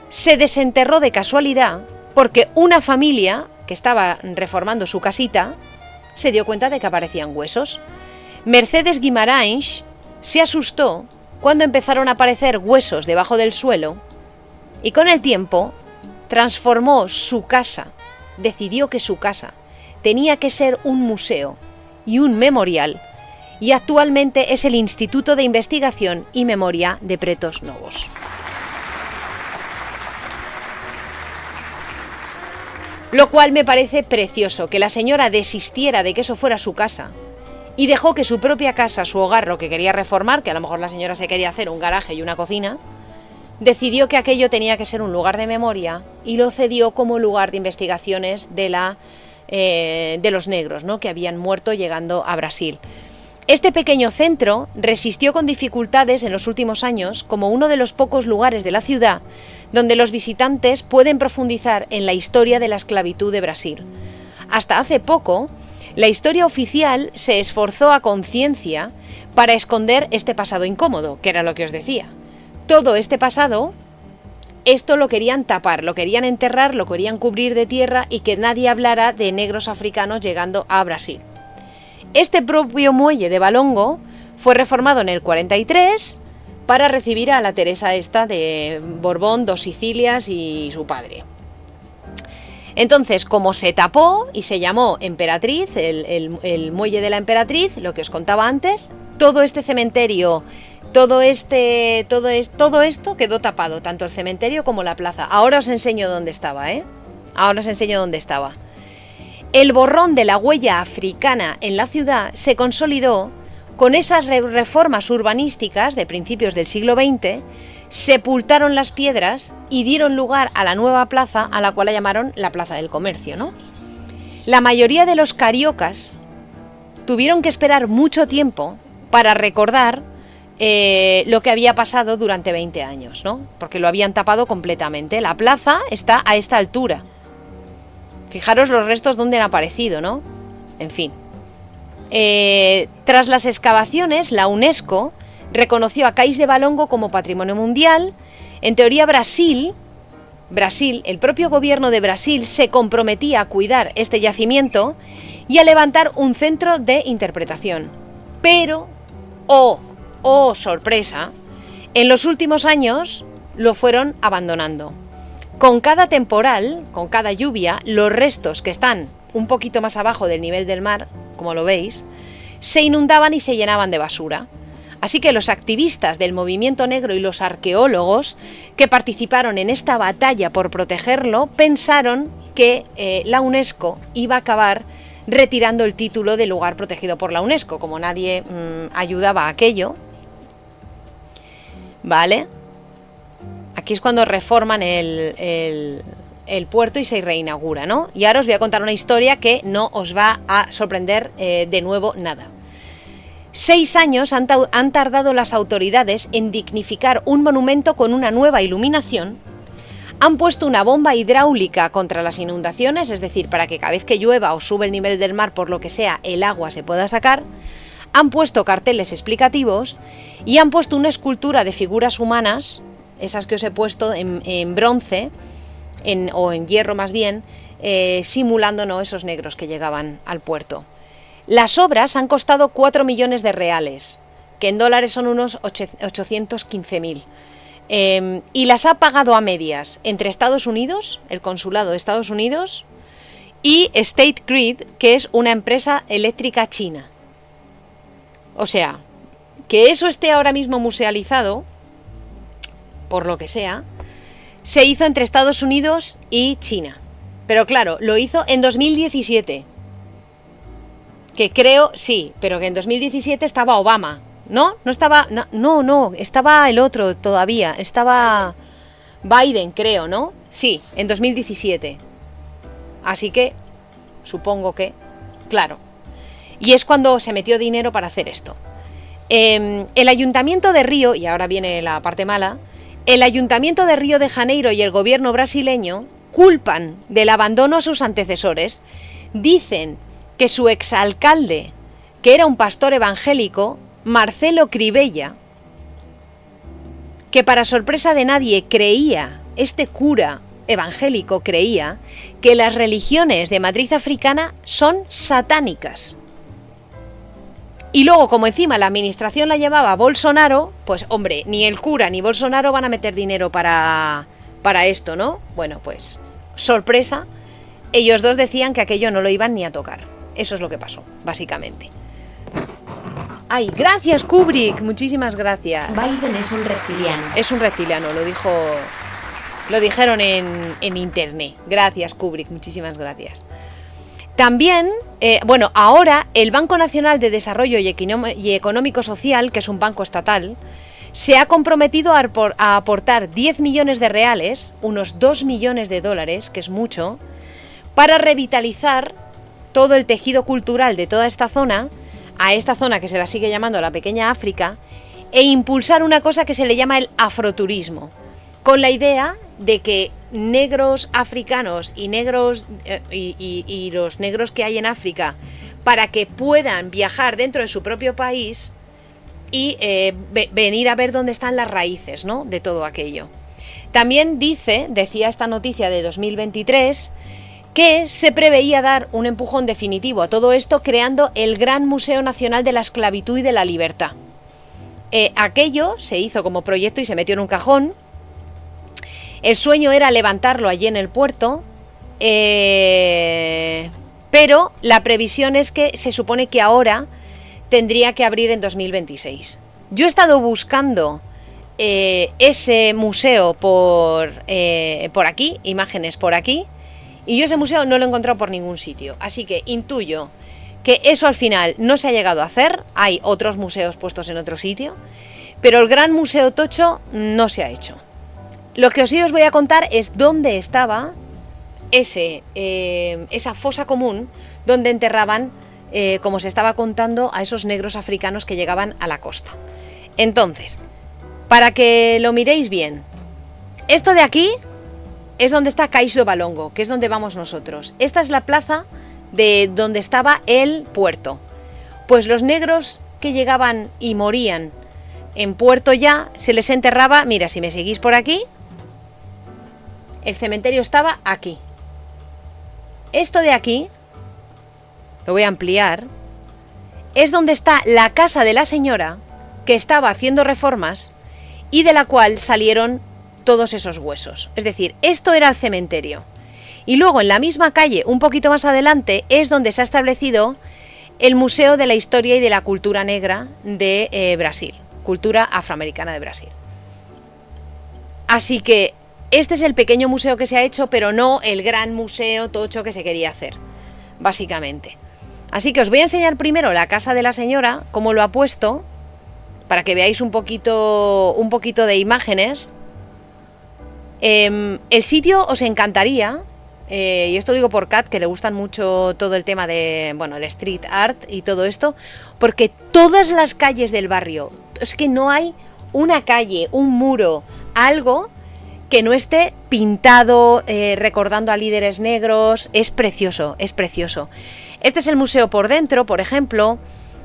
se desenterró de casualidad porque una familia que estaba reformando su casita se dio cuenta de que aparecían huesos. Mercedes Guimarães se asustó cuando empezaron a aparecer huesos debajo del suelo y con el tiempo transformó su casa, decidió que su casa tenía que ser un museo y un memorial, y actualmente es el Instituto de Investigación y Memoria de Pretos Novos. Lo cual me parece precioso, que la señora desistiera de que eso fuera su casa y dejó que su propia casa, su hogar, lo que quería reformar, que a lo mejor la señora se quería hacer un garaje y una cocina, decidió que aquello tenía que ser un lugar de memoria y lo cedió como lugar de investigaciones de los negros, ¿no?, que habían muerto llegando a Brasil. Este pequeño centro resistió con dificultades en los últimos años como uno de los pocos lugares de la ciudad donde los visitantes pueden profundizar en la historia de la esclavitud de Brasil. Hasta hace poco, la historia oficial se esforzó a conciencia para esconder este pasado incómodo, que era lo que os decía. Todo este pasado, esto lo querían tapar, lo querían enterrar, lo querían cubrir de tierra y que nadie hablara de negros africanos llegando a Brasil. Este propio muelle de Valongo fue reformado en el 43 para recibir a la Teresa esta de Borbón, dos Sicilias y su padre. Entonces, como se tapó y se llamó Emperatriz, el muelle de la Emperatriz, lo que os contaba antes, todo este cementerio, todo esto quedó tapado, tanto el cementerio como la plaza. Ahora os enseño dónde estaba, Ahora os enseño dónde estaba. El borrón de la huella africana en la ciudad se consolidó con esas reformas urbanísticas de principios del siglo XX, sepultaron las piedras y dieron lugar a la nueva plaza, a la cual la llamaron la Plaza del Comercio, ¿no? La mayoría de los cariocas tuvieron que esperar mucho tiempo para recordar lo que había pasado durante 20 años, ¿no? Porque lo habían tapado completamente. La plaza está a esta altura. Fijaros los restos donde han aparecido, ¿no? En fin. Tras las excavaciones, la UNESCO reconoció a Cais de Valongo como Patrimonio Mundial. En teoría, Brasil, el propio gobierno de Brasil se comprometía a cuidar este yacimiento y a levantar un centro de interpretación. Pero, oh sorpresa, en los últimos años lo fueron abandonando. Con cada temporal, con cada lluvia, los restos que están un poquito más abajo del nivel del mar, como lo veis, se inundaban y se llenaban de basura. Así que los activistas del movimiento negro y los arqueólogos que participaron en esta batalla por protegerlo pensaron que la UNESCO iba a acabar retirando el título de lugar protegido por la UNESCO, como nadie ayudaba a aquello. ¿Vale? Aquí es cuando reforman el puerto y se reinaugura, ¿no? Y ahora os voy a contar una historia que no os va a sorprender de nuevo nada. 6 años han tardado las autoridades en dignificar un monumento con una nueva iluminación. Han puesto una bomba hidráulica contra las inundaciones, es decir, para que cada vez que llueva o sube el nivel del mar, por lo que sea, el agua se pueda sacar. Han puesto carteles explicativos y han puesto una escultura de figuras humanas, esas que os he puesto en bronce, o en hierro más bien, simulando, ¿no?, esos negros que llegaban al puerto. Las obras han costado 4 millones de reales, que en dólares son unos 815.000. Y las ha pagado a medias entre Estados Unidos, el consulado de Estados Unidos, y State Grid, que es una empresa eléctrica china. O sea, que eso esté ahora mismo musealizado, por lo que sea, se hizo entre Estados Unidos y China. Pero claro, lo hizo en 2017. Que creo, sí, pero que en 2017 estaba Obama, ¿no? No estaba, no, estaba el otro todavía, estaba Biden, creo, ¿no? Sí, en 2017. Así que, supongo que, claro. Y es cuando se metió dinero para hacer esto. El Ayuntamiento de Río, y ahora viene la parte mala, el Ayuntamiento de Río de Janeiro y el gobierno brasileño culpan del abandono a sus antecesores. Dicen que su exalcalde, que era un pastor evangélico, Marcelo Cribella, que para sorpresa de nadie creía, este cura evangélico creía, que las religiones de matriz africana son satánicas. Y luego, como encima la administración la llevaba Bolsonaro, pues hombre, ni el cura ni Bolsonaro van a meter dinero para esto, ¿no? Bueno, pues, sorpresa, ellos dos decían que aquello no lo iban ni a tocar. Eso es lo que pasó, básicamente. ¡Ay, gracias, Kubrick! Muchísimas gracias. Biden es un reptiliano. Es un reptiliano, lo dijeron en internet. Gracias, Kubrick, muchísimas gracias. También, ahora el Banco Nacional de Desarrollo y Económico Social, que es un banco estatal, se ha comprometido a aportar 10 millones de reales, unos 2 millones de dólares, que es mucho, para revitalizar todo el tejido cultural de toda esta zona, a esta zona que se la sigue llamando la Pequeña África, e impulsar una cosa que se le llama el afroturismo, con la idea de que negros africanos y negros y los negros que hay en África, para que puedan viajar dentro de su propio país y venir a ver dónde están las raíces, ¿no?, de todo aquello. También decía esta noticia de 2023, que se preveía dar un empujón definitivo a todo esto creando el Gran Museo Nacional de la Esclavitud y de la Libertad. Aquello se hizo como proyecto y se metió en un cajón. El sueño era levantarlo allí en el puerto, pero la previsión es que se supone que ahora tendría que abrir en 2026. Yo he estado buscando ese museo por aquí, imágenes por aquí, y yo ese museo no lo he encontrado por ningún sitio. Así que intuyo que eso al final no se ha llegado a hacer. Hay otros museos puestos en otro sitio, pero el Gran Museo Tocho no se ha hecho. Lo que sí os voy a contar es dónde estaba esa fosa común donde enterraban, como se estaba contando, a esos negros africanos que llegaban a la costa. Entonces, para que lo miréis bien, esto de aquí es donde está Caixo Balongo, que es donde vamos nosotros. Esta es la plaza de donde estaba el puerto. Pues los negros que llegaban y morían en Puerto Ya, se les enterraba, mira, si me seguís por aquí, el cementerio estaba aquí. Esto de aquí, lo voy a ampliar, es donde está la casa de la señora que estaba haciendo reformas y de la cual salieron todos esos huesos. Es decir, esto era el cementerio. Y luego en la misma calle, un poquito más adelante, es donde se ha establecido el Museo de la Historia y de la Cultura Negra de Brasil, cultura afroamericana de Brasil. Así que este es el pequeño museo que se ha hecho, pero no el gran museo tocho que se quería hacer, básicamente. Así que os voy a enseñar primero la casa de la señora, cómo lo ha puesto, para que veáis un poquito de imágenes. El sitio os encantaría, y esto lo digo por Kat, que le gustan mucho todo el tema de, bueno, el street art y todo esto, porque todas las calles del barrio, es que no hay una calle, un muro, algo que no esté pintado, recordando a líderes negros. Es precioso, es precioso. Este es el museo por dentro, por ejemplo,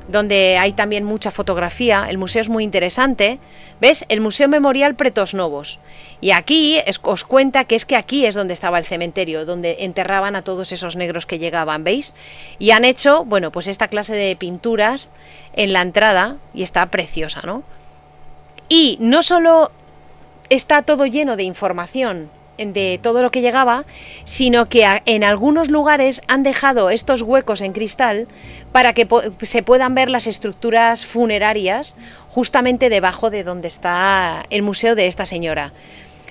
donde hay también mucha fotografía. El museo es muy interesante. ¿Ves? El Museo Memorial Pretos Novos. Y aquí os cuenta que es que aquí es donde estaba el cementerio, donde enterraban a todos esos negros que llegaban, ¿veis? Y han hecho, bueno, pues esta clase de pinturas en la entrada, y está preciosa, ¿no? Y no solo está todo lleno de información de todo lo que llegaba, sino que en algunos lugares han dejado estos huecos en cristal para que se puedan ver las estructuras funerarias justamente debajo de donde está el museo de esta señora.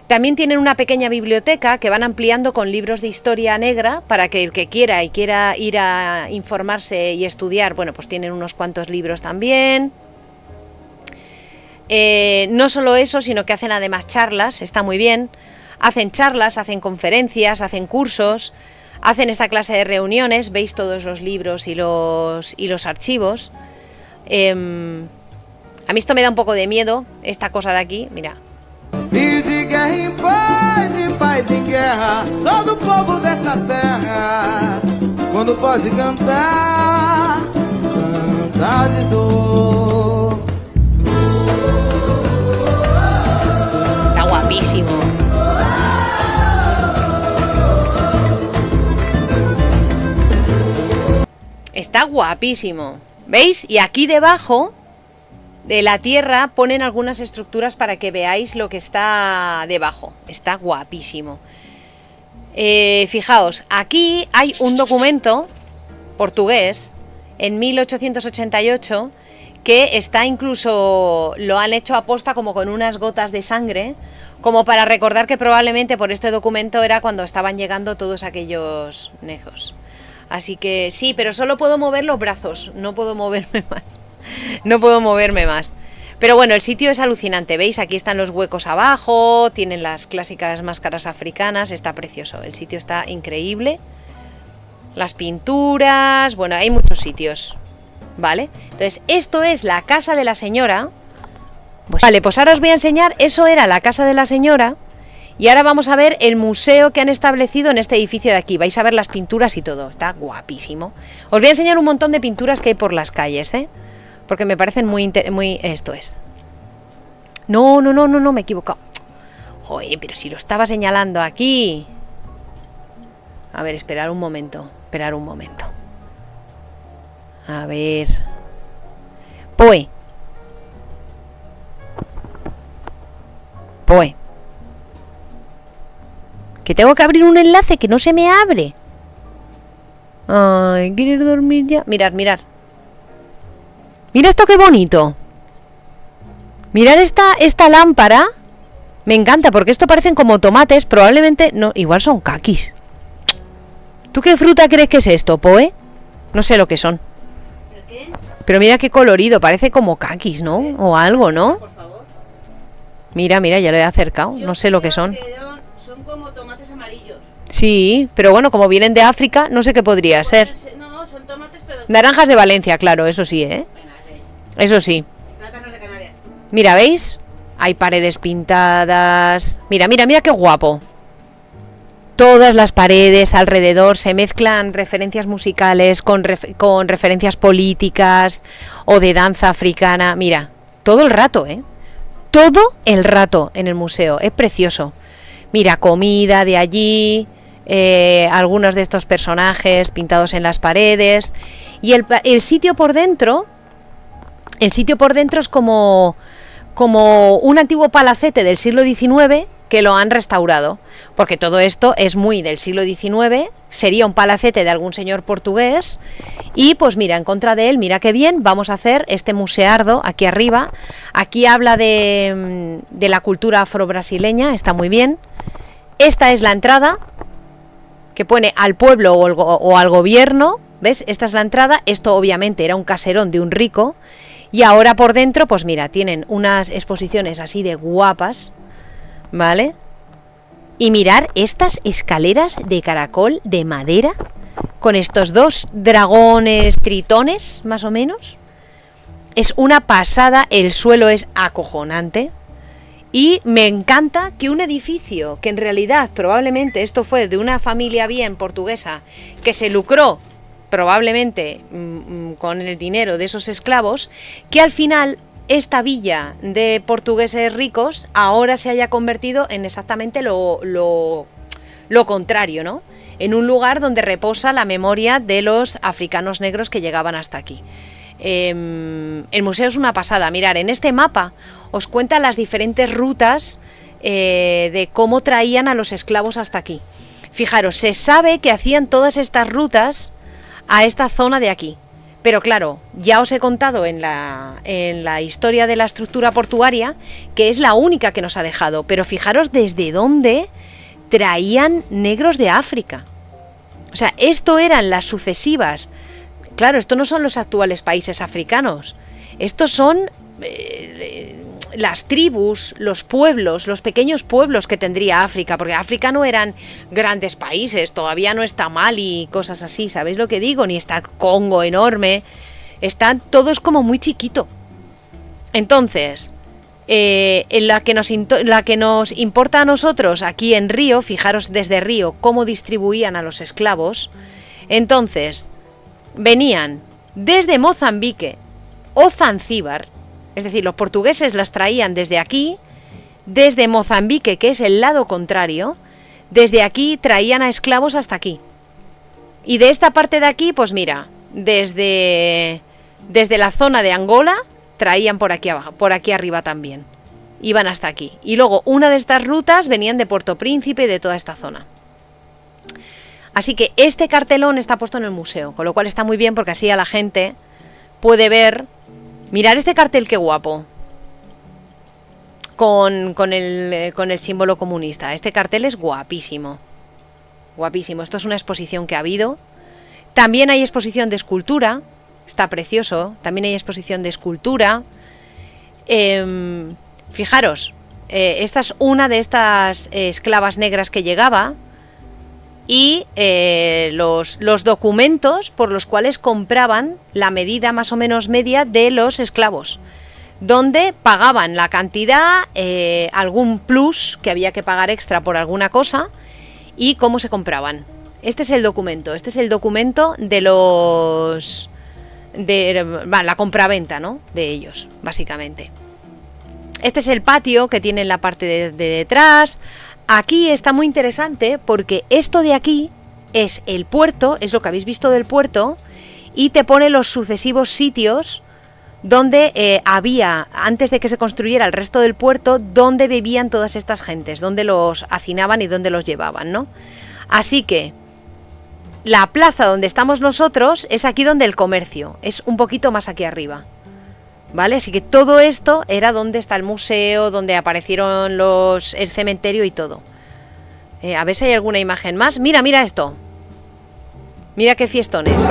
También tienen una pequeña biblioteca que van ampliando con libros de historia negra para que el que quiera ir a informarse y estudiar, bueno, pues tienen unos cuantos libros también. No solo eso, sino que hacen además charlas, está muy bien. Hacen charlas, hacen conferencias, hacen cursos, hacen esta clase de reuniones, veis todos los libros y los archivos. A mí esto me da un poco de miedo, esta cosa de aquí, mira. E de guerra em paz em guerra, todo povo dessa terra, quando pode cantar, canta de dor. Está guapísimo. Está guapísimo. ¿Veis? Y aquí debajo de la tierra ponen algunas estructuras para que veáis lo que está debajo. Está guapísimo. Fijaos, aquí hay un documento portugués en 1888 que está incluso, lo han hecho aposta como con unas gotas de sangre, como para recordar que probablemente por este documento era cuando estaban llegando todos aquellos negros. Así que sí, pero solo puedo mover los brazos, no puedo moverme más. No puedo moverme más. Pero bueno, el sitio es alucinante, ¿veis? Aquí están los huecos abajo, tienen las clásicas máscaras africanas, está precioso, el sitio está increíble. Las pinturas, bueno, hay muchos sitios, ¿vale? Entonces, esto es la casa de la señora. Pues, vale, pues ahora os voy a enseñar, eso era la casa de la señora. Y ahora vamos a ver el museo que han establecido en este edificio de aquí. Vais a ver las pinturas y todo, está guapísimo. Os voy a enseñar un montón de pinturas que hay por las calles, ¿eh? Porque me parecen muy... Esto es. No, me he equivocado. Joder, pero si lo estaba señalando aquí. A ver, esperar un momento. A ver. Poe. Que tengo que abrir un enlace que no se me abre. Ay, ¿quieres dormir ya? Mirad. Mira esto qué bonito. Mirad esta lámpara. Me encanta porque esto parecen como tomates. Probablemente, no, igual son kakis. ¿Tú qué fruta crees que es esto, Poe? No sé lo que son. ¿El qué? Pero mira qué colorido, parece como kakis, ¿no? O algo, ¿no? Por favor. Mira, ya lo he acercado. No sé lo que son. Son como tomates amarillos. Sí, pero bueno, como vienen de África, no sé qué podría ser. No, son tomates, pero... Naranjas de Valencia, claro, eso sí, ¿eh? Eso sí. Plátanos de Canarias. Mira, ¿veis? Hay paredes pintadas. Mira, mira, mira qué guapo. Todas las paredes alrededor se mezclan referencias musicales con referencias políticas o de danza africana. Mira, todo el rato, ¿eh? Todo el rato en el museo. Es precioso. Mira, comida de allí, algunos de estos personajes pintados en las paredes. Y el sitio por dentro es como un antiguo palacete del siglo XIX que lo han restaurado, porque todo esto es muy del siglo XIX, sería un palacete de algún señor portugués, y pues mira, en contra de él, mira qué bien, vamos a hacer este museardo aquí arriba. Aquí habla de la cultura afro-brasileña, está muy bien. Esta es la entrada, que pone al pueblo o al gobierno, ¿ves? Esta es la entrada, esto obviamente era un caserón de un rico, y ahora por dentro, pues mira, tienen unas exposiciones así de guapas, ¿vale? Y mirar estas escaleras de caracol de madera con estos dos dragones tritones, más o menos. Es una pasada, el suelo es acojonante. Y me encanta que un edificio, que en realidad probablemente esto fue de una familia bien portuguesa, que se lucró probablemente con el dinero de esos esclavos, que al final esta villa de portugueses ricos ahora se haya convertido en exactamente lo contrario, ¿no? En un lugar donde reposa la memoria de los africanos negros que llegaban hasta aquí. El museo es una pasada. Mirar, en este mapa os cuenta las diferentes rutas de cómo traían a los esclavos hasta aquí. Fijaros, se sabe que hacían todas estas rutas a esta zona de aquí. Pero claro, ya os he contado en la historia de la estructura portuaria que es la única que nos ha dejado. Pero fijaros desde dónde traían negros de África. O sea, esto eran las sucesivas. Claro, esto no son los actuales países africanos. Estos son las tribus, los pueblos, los pequeños pueblos que tendría África, porque África no eran grandes países, todavía no está Mali y cosas así, ¿sabéis lo que digo? Ni está Congo enorme, están todos como muy chiquito. Entonces, en la que nos importa a nosotros aquí en Río, fijaros desde Río cómo distribuían a los esclavos. Entonces, venían desde Mozambique o Zanzíbar. Es decir, los portugueses las traían desde aquí, desde Mozambique, que es el lado contrario, desde aquí traían a esclavos hasta aquí. Y de esta parte de aquí, pues mira, desde la zona de Angola, traían por aquí abajo, por aquí arriba también. Iban hasta aquí. Y luego una de estas rutas venían de Puerto Príncipe y de toda esta zona. Así que este cartelón está puesto en el museo, con lo cual está muy bien porque así a la gente puede ver. Mirad este cartel, qué guapo. Con el símbolo comunista. Este cartel es guapísimo. Guapísimo. Esto es una exposición que ha habido. También hay exposición de escultura. Está precioso. También hay exposición de escultura. Fijaros. Esta es una de estas esclavas negras que llegaba. Y los documentos por los cuales compraban la medida más o menos media de los esclavos, donde pagaban la cantidad, algún plus que había que pagar extra por alguna cosa y cómo se compraban. Este es el documento de la compraventa, ¿no? De ellos, básicamente. Este es el patio que tiene en la parte de detrás. Aquí está muy interesante porque esto de aquí es el puerto, es lo que habéis visto del puerto, y te pone los sucesivos sitios donde había, antes de que se construyera el resto del puerto, donde vivían todas estas gentes, donde los hacinaban y donde los llevaban, ¿no? Así que la plaza donde estamos nosotros es aquí donde el comercio, es un poquito más aquí arriba. ¿Vale? Así que todo esto era donde está el museo, donde aparecieron el cementerio y todo. A ver si hay alguna imagen más. Mira, mira esto. Mira qué fiestones.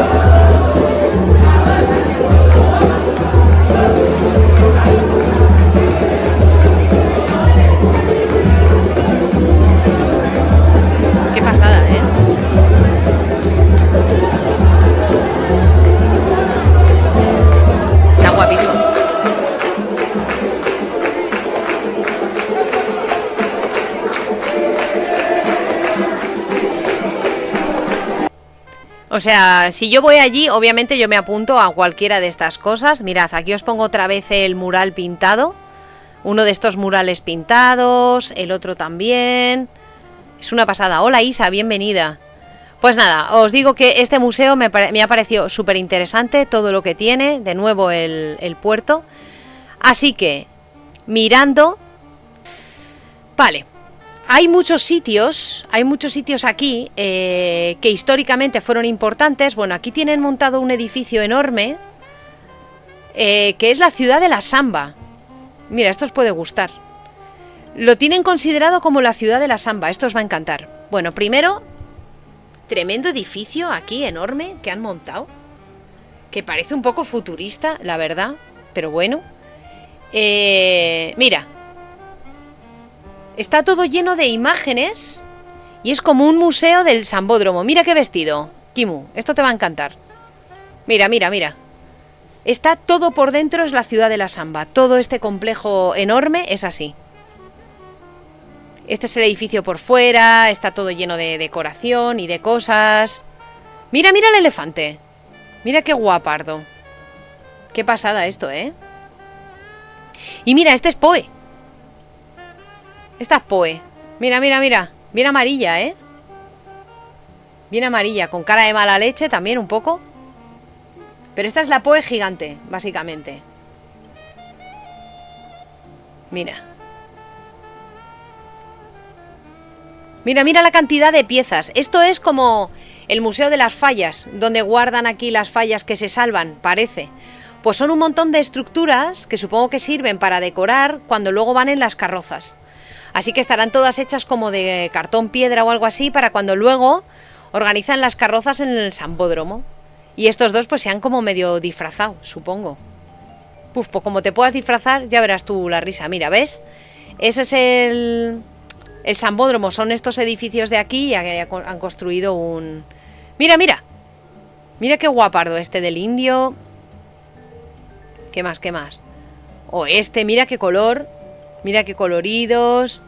Qué pasada, ¿eh? Está guapísimo. O sea, si yo voy allí, obviamente yo me apunto a cualquiera de estas cosas. Mirad, aquí os pongo otra vez el mural pintado. Uno de estos murales pintados, el otro también. Es una pasada. Hola Isa, bienvenida. Pues nada, os digo que este museo me ha parecido súper interesante, todo lo que tiene, de nuevo el puerto. Así que, mirando... Vale. Hay muchos sitios aquí que históricamente fueron importantes. Bueno, aquí tienen montado un edificio enorme que es la ciudad de la samba. Mira, esto os puede gustar. Lo tienen considerado como la ciudad de la samba, esto os va a encantar. Bueno, primero, tremendo edificio aquí enorme que han montado, que parece un poco futurista, la verdad, pero bueno. Mira. Está todo lleno de imágenes y es como un museo del Sambódromo. Mira qué vestido, Kimu, esto te va a encantar. Mira, mira, mira. Está todo por dentro, es la ciudad de la samba. Todo este complejo enorme es así. Este es el edificio por fuera, está todo lleno de decoración y de cosas. Mira, mira el elefante. Mira qué guapardo. Qué pasada esto, ¿eh? Y mira, este es Poe. Esta es Poe. Mira, mira, mira. Bien amarilla, ¿eh? Bien amarilla, con cara de mala leche también un poco. Pero esta es la Poe gigante, básicamente. Mira. Mira, mira la cantidad de piezas. Esto es como el Museo de las Fallas, donde guardan aquí las fallas que se salvan, parece. Pues son un montón de estructuras que supongo que sirven para decorar cuando luego van en las carrozas. Así que estarán todas hechas como de cartón piedra o algo así para cuando luego organizan las carrozas en el Sambódromo. Y estos dos pues se han como medio disfrazado, supongo. Pues como te puedas disfrazar, ya verás tú la risa. Mira, ¿ves? Ese es el Sambódromo. Son estos edificios de aquí y han construido un... Mira, mira. Mira qué guapardo este del indio. ¿Qué más, qué más? O este, mira qué color. Mira qué coloridos.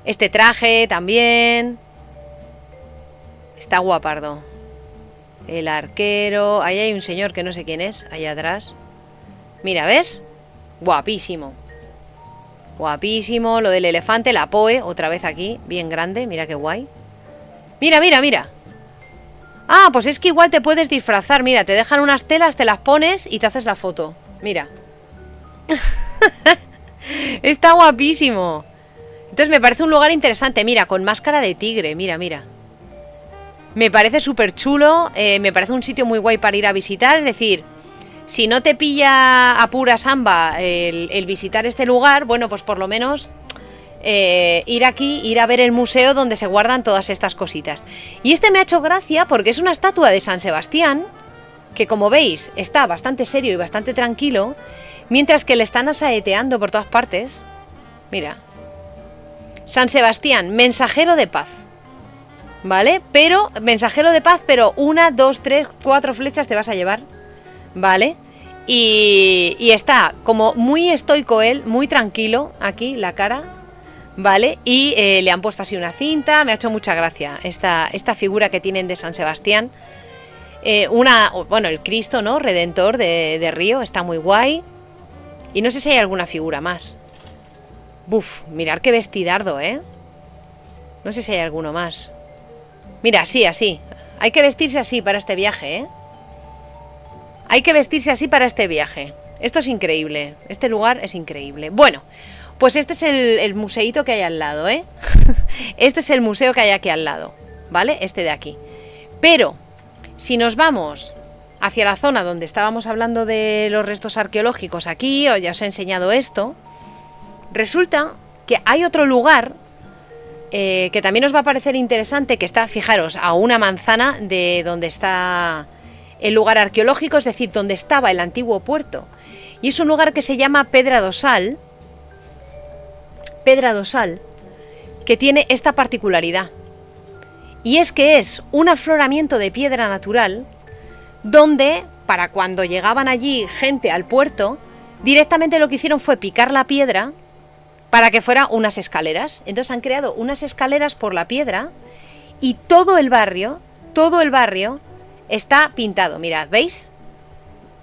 Este traje también. Está guapardo. El arquero. Ahí hay un señor que no sé quién es. Allá atrás. Mira, ¿ves? Guapísimo. Guapísimo. Lo del elefante, la Poe. Otra vez aquí. Bien grande. Mira qué guay. Mira, mira, mira. Ah, pues es que igual te puedes disfrazar. Mira, te dejan unas telas, te las pones y te haces la foto. Mira. Está guapísimo. Entonces me parece un lugar interesante. Mira, con máscara de tigre. Mira, mira. Me parece súper chulo. Me parece un sitio muy guay para ir a visitar. Es decir, si no te pilla a pura samba el visitar este lugar, bueno, pues por lo menos ir aquí, ir a ver el museo donde se guardan todas estas cositas. Y este me ha hecho gracia porque es una estatua de San Sebastián, que como veis está bastante serio y bastante tranquilo, mientras que le están asaeteando por todas partes. Mira. San Sebastián, mensajero de paz. ¿Vale? Pero, mensajero de paz, pero 1, 2, 3, 4 flechas te vas a llevar. ¿Vale? Y está como muy estoico él, muy tranquilo, aquí la cara. ¿Vale? Y le han puesto así una cinta. Me ha hecho mucha gracia esta figura que tienen de San Sebastián. Bueno, el Cristo, ¿no? Redentor de Río, está muy guay. Y no sé si hay alguna figura más. Buf, mirad qué vestidardo, ¿eh? No sé si hay alguno más. Mira, así, así. Hay que vestirse así para este viaje, ¿eh? Hay que vestirse así para este viaje. Esto es increíble. Este lugar es increíble. Bueno, pues este es el museíto que hay al lado, ¿eh? Este es el museo que hay aquí al lado, ¿vale? Este de aquí. Pero, si nos vamos hacia la zona donde estábamos hablando de los restos arqueológicos aquí, o ya os he enseñado esto, resulta que hay otro lugar que también os va a parecer interesante, que está, fijaros, a una manzana de donde está el lugar arqueológico, es decir, donde estaba el antiguo puerto. Y es un lugar que se llama Pedra do Sal, que tiene esta particularidad. Y es que es un afloramiento de piedra natural donde, para cuando llegaban allí gente al puerto, directamente lo que hicieron fue picar la piedra para que fuera unas escaleras. Entonces han creado unas escaleras por la piedra y todo el barrio está pintado, mirad, ¿veis?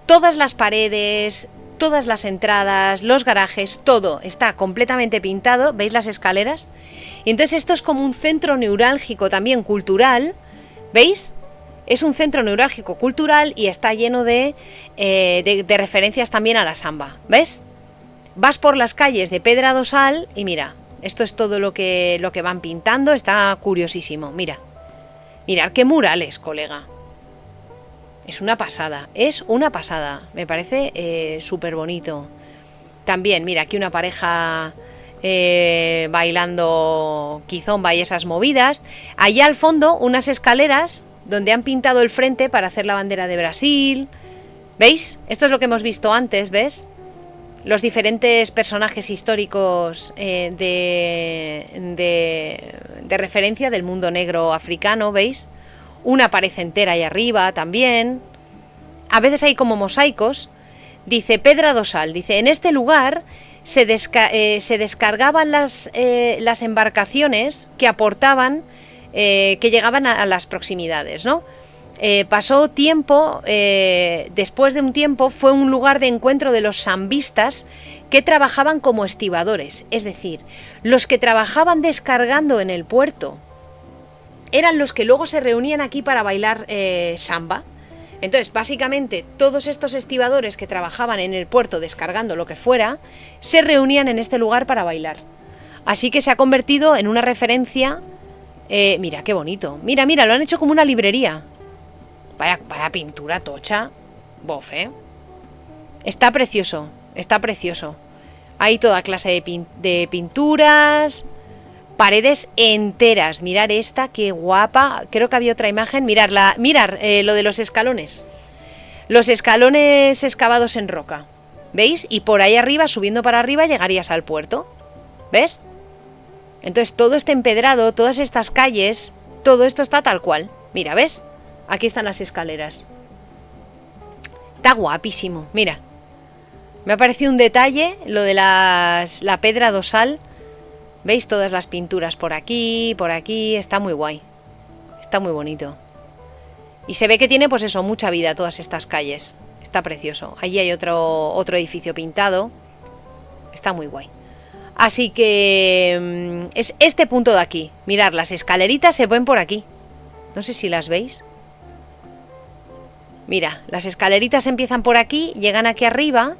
Todas las paredes, todas las entradas, los garajes, todo está completamente pintado, ¿veis las escaleras? Y entonces esto es como un centro neurálgico también cultural, ¿veis? Es un centro neurálgico cultural y está lleno de referencias también a la samba, ¿ves? Vas por las calles de Pedra do Sal y mira, esto es todo lo que van pintando, está curiosísimo, mira. Mirad qué murales, colega. Es una pasada, me parece súper bonito. También, mira, aquí una pareja bailando kizomba y esas movidas. Allá al fondo, unas escaleras donde han pintado el frente para hacer la bandera de Brasil. ¿Veis? Esto es lo que hemos visto antes, ¿ves? Los diferentes personajes históricos de referencia del mundo negro africano, ¿veis? Una pared entera ahí arriba también. A veces hay como mosaicos. Dice Pedra do Sal, dice, en este lugar se descargaban las embarcaciones que aportaban, que llegaban a las proximidades, ¿no? Pasó tiempo, después de un tiempo fue un lugar de encuentro de los sambistas que trabajaban como estibadores, es decir, los que trabajaban descargando en el puerto eran los que luego se reunían aquí para bailar samba. Entonces, básicamente, todos estos estibadores que trabajaban en el puerto descargando lo que fuera, se reunían en este lugar para bailar. Así que se ha convertido en una referencia. Mira, qué bonito. Mira, mira, lo han hecho como una librería. Vaya pintura tocha. Bof, ¿eh? Está precioso, está precioso. Hay toda clase de pinturas, paredes enteras. Mirar esta, qué guapa. Creo que había otra imagen. Mirar lo de los escalones. Los escalones excavados en roca. ¿Veis? Y por ahí arriba, subiendo para arriba, llegarías al puerto. ¿Ves? Entonces todo este empedrado, todas estas calles, todo esto está tal cual. Mira, ¿ves? Aquí están las escaleras. Está guapísimo, mira. Me ha parecido un detalle lo de la Pedra do Sal. ¿Veis todas las pinturas por aquí, está muy guay. Está muy bonito. Y se ve que tiene, pues eso, mucha vida todas estas calles. Está precioso. Allí hay otro edificio pintado. Está muy guay. Así que es este punto de aquí. Mirad, las escaleritas se ven por aquí. No sé si las veis. Mira, las escaleritas empiezan por aquí, llegan aquí arriba.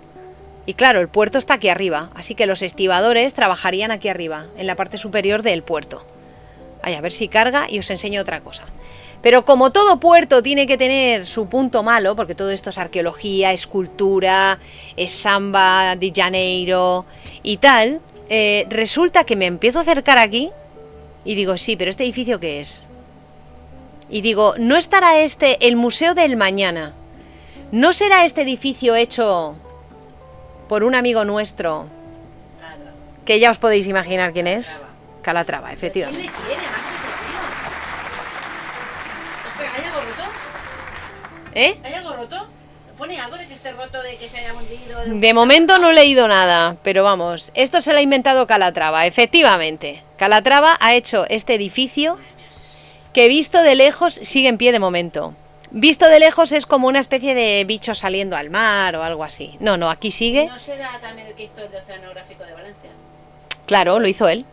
Y claro, el puerto está aquí arriba, así que los estibadores trabajarían aquí arriba, en la parte superior del puerto. Ay, a ver si carga y os enseño otra cosa. Pero como todo puerto tiene que tener su punto malo, porque todo esto es arqueología, escultura, es samba de Janeiro y tal, resulta que me empiezo a acercar aquí y digo, sí, pero ¿este edificio qué es? Y digo, ¿no estará el Museo del Mañana? ¿No será este edificio hecho por un amigo nuestro, que ya os podéis imaginar quién es? Calatrava, efectivamente. ¿Quién le quiere, macho, ese tío? Espera, ¿hay algo roto? ¿Eh? ¿Hay algo roto? ¿Pone algo de que esté roto, de que se haya hundido? De momento no he leído nada, pero vamos, esto se lo ha inventado Calatrava, efectivamente. Calatrava ha hecho este edificio que visto de lejos sigue en pie de momento. Visto de lejos es como una especie de bicho saliendo al mar o algo así. No, no, aquí sigue. ¿No será también el que hizo el Oceanográfico de Valencia? Claro, lo hizo él.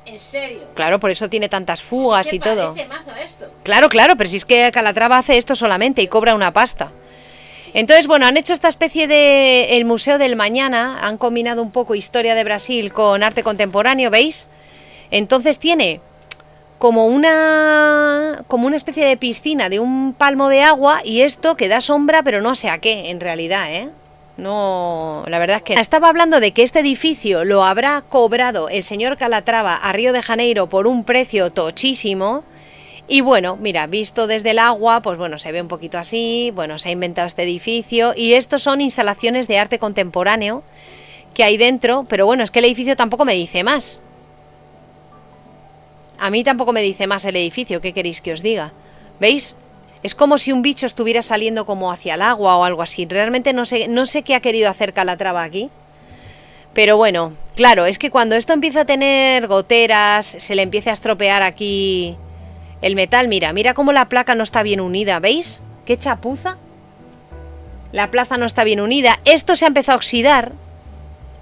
¿En serio? Claro, por eso tiene tantas fugas y todo. Parece mazo a esto. Claro, claro, pero si es que Calatrava hace esto solamente y cobra una pasta. Entonces, bueno, han hecho esta especie de el Museo del Mañana, han combinado un poco historia de Brasil con arte contemporáneo, ¿veis? Entonces tiene como una especie de piscina de un palmo de agua y esto que da sombra, pero no sé a qué, en realidad, ¿eh? No, la verdad es que estaba hablando de que este edificio lo habrá cobrado el señor Calatrava a Río de Janeiro por un precio tochísimo. Y bueno, mira, visto desde el agua, pues bueno, se ve un poquito así, bueno, se ha inventado este edificio y estos son instalaciones de arte contemporáneo que hay dentro, pero bueno, es que el edificio tampoco me dice más. A mí tampoco me dice más el edificio, ¿qué queréis que os diga? ¿Veis? Es como si un bicho estuviera saliendo como hacia el agua o algo así. Realmente no sé qué ha querido hacer Calatrava aquí. Pero bueno, claro, es que cuando esto empieza a tener goteras, se le empieza a estropear aquí el metal. Mira cómo la placa no está bien unida, ¿veis? qué chapuza. La plaza no está bien unida. Esto se ha empezado a oxidar.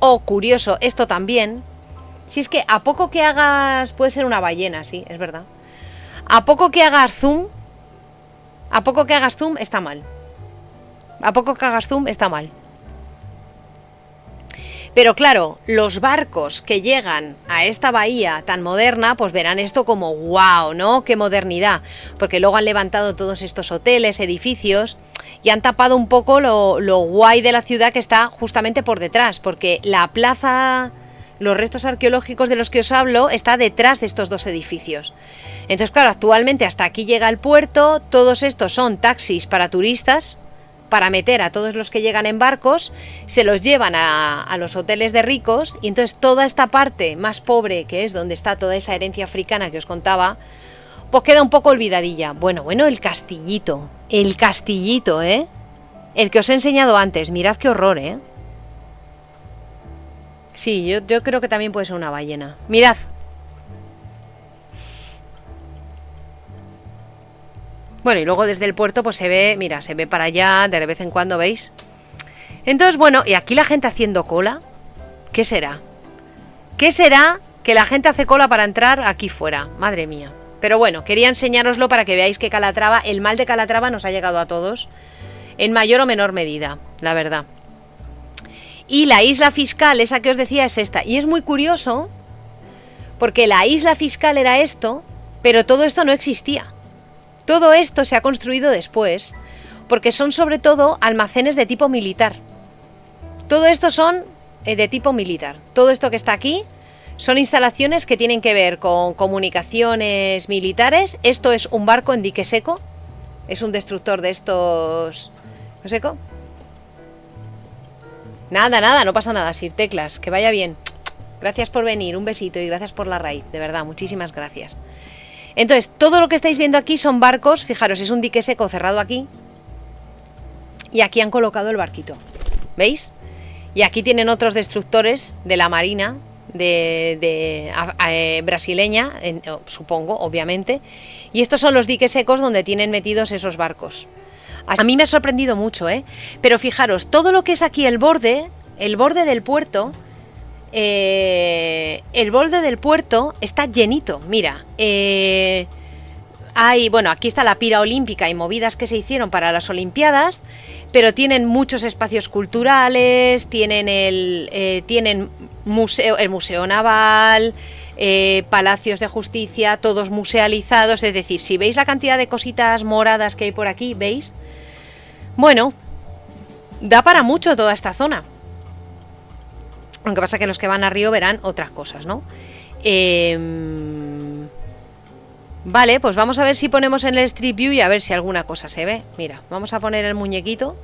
Oh, curioso, esto también. Si es que a poco que hagas... Puede ser una ballena, sí, es verdad. A poco que hagas zoom... A poco que hagas zoom está mal. A poco que hagas zoom está mal. Pero claro, los barcos que llegan a esta bahía tan moderna, pues verán esto como wow, ¿no? ¡Qué modernidad! Porque luego han levantado todos estos hoteles, edificios y han tapado un poco lo guay de la ciudad que está justamente por detrás, porque la plaza, los restos arqueológicos de los que os hablo, está detrás de estos dos edificios. Entonces, claro, actualmente hasta aquí llega el puerto, todos estos son taxis para turistas, para meter a todos los que llegan en barcos, se los llevan a los hoteles de ricos y entonces toda esta parte más pobre, que es donde está toda esa herencia africana que os contaba, pues queda un poco olvidadilla. Bueno, el castillito, ¿eh? El que os he enseñado antes, mirad qué horror, ¿eh? Sí, yo creo que también puede ser una ballena. Mirad. Bueno, y luego desde el puerto pues se ve, mira, se ve para allá de vez en cuando, ¿veis? Entonces, bueno, y aquí la gente haciendo cola, ¿qué será? ¿Qué será que la gente hace cola para entrar aquí fuera? Madre mía. Pero bueno, quería enseñároslo para que veáis que Calatrava, el mal de Calatrava nos ha llegado a todos, en mayor o menor medida, la verdad. Y la isla fiscal, esa que os decía, es esta. Y es muy curioso, porque la isla fiscal era esto, pero todo esto no existía. Todo esto se ha construido después, porque son sobre todo almacenes de tipo militar. Todo esto son de tipo militar. Todo esto que está aquí son instalaciones que tienen que ver con comunicaciones militares. Esto es un barco en dique seco. Es un destructor de estos... ¿No seco? Nada, no pasa nada, Sir Teclas. Que vaya bien. Gracias por venir, un besito y gracias por la raíz. De verdad, muchísimas gracias. Entonces, todo lo que estáis viendo aquí son barcos, fijaros, es un dique seco cerrado aquí. Y aquí han colocado el barquito, ¿veis? Y aquí tienen otros destructores de la marina brasileña, supongo, obviamente. Y estos son los diques secos donde tienen metidos esos barcos. A mí me ha sorprendido mucho, ¿eh? Pero fijaros, todo lo que es aquí el borde del puerto... el borde del puerto está llenito, mira, bueno, aquí está la pira olímpica y movidas que se hicieron para las olimpiadas, pero tienen muchos espacios culturales, tienen el museo naval, palacios de justicia, todos musealizados, es decir, si veis la cantidad de cositas moradas que hay por aquí, ¿veis? Bueno, da para mucho toda esta zona. Aunque pasa que los que van a Río verán otras cosas, ¿no? Vale, pues vamos a ver si ponemos en el Street View y a ver si alguna cosa se ve. Mira, vamos a poner el muñequito.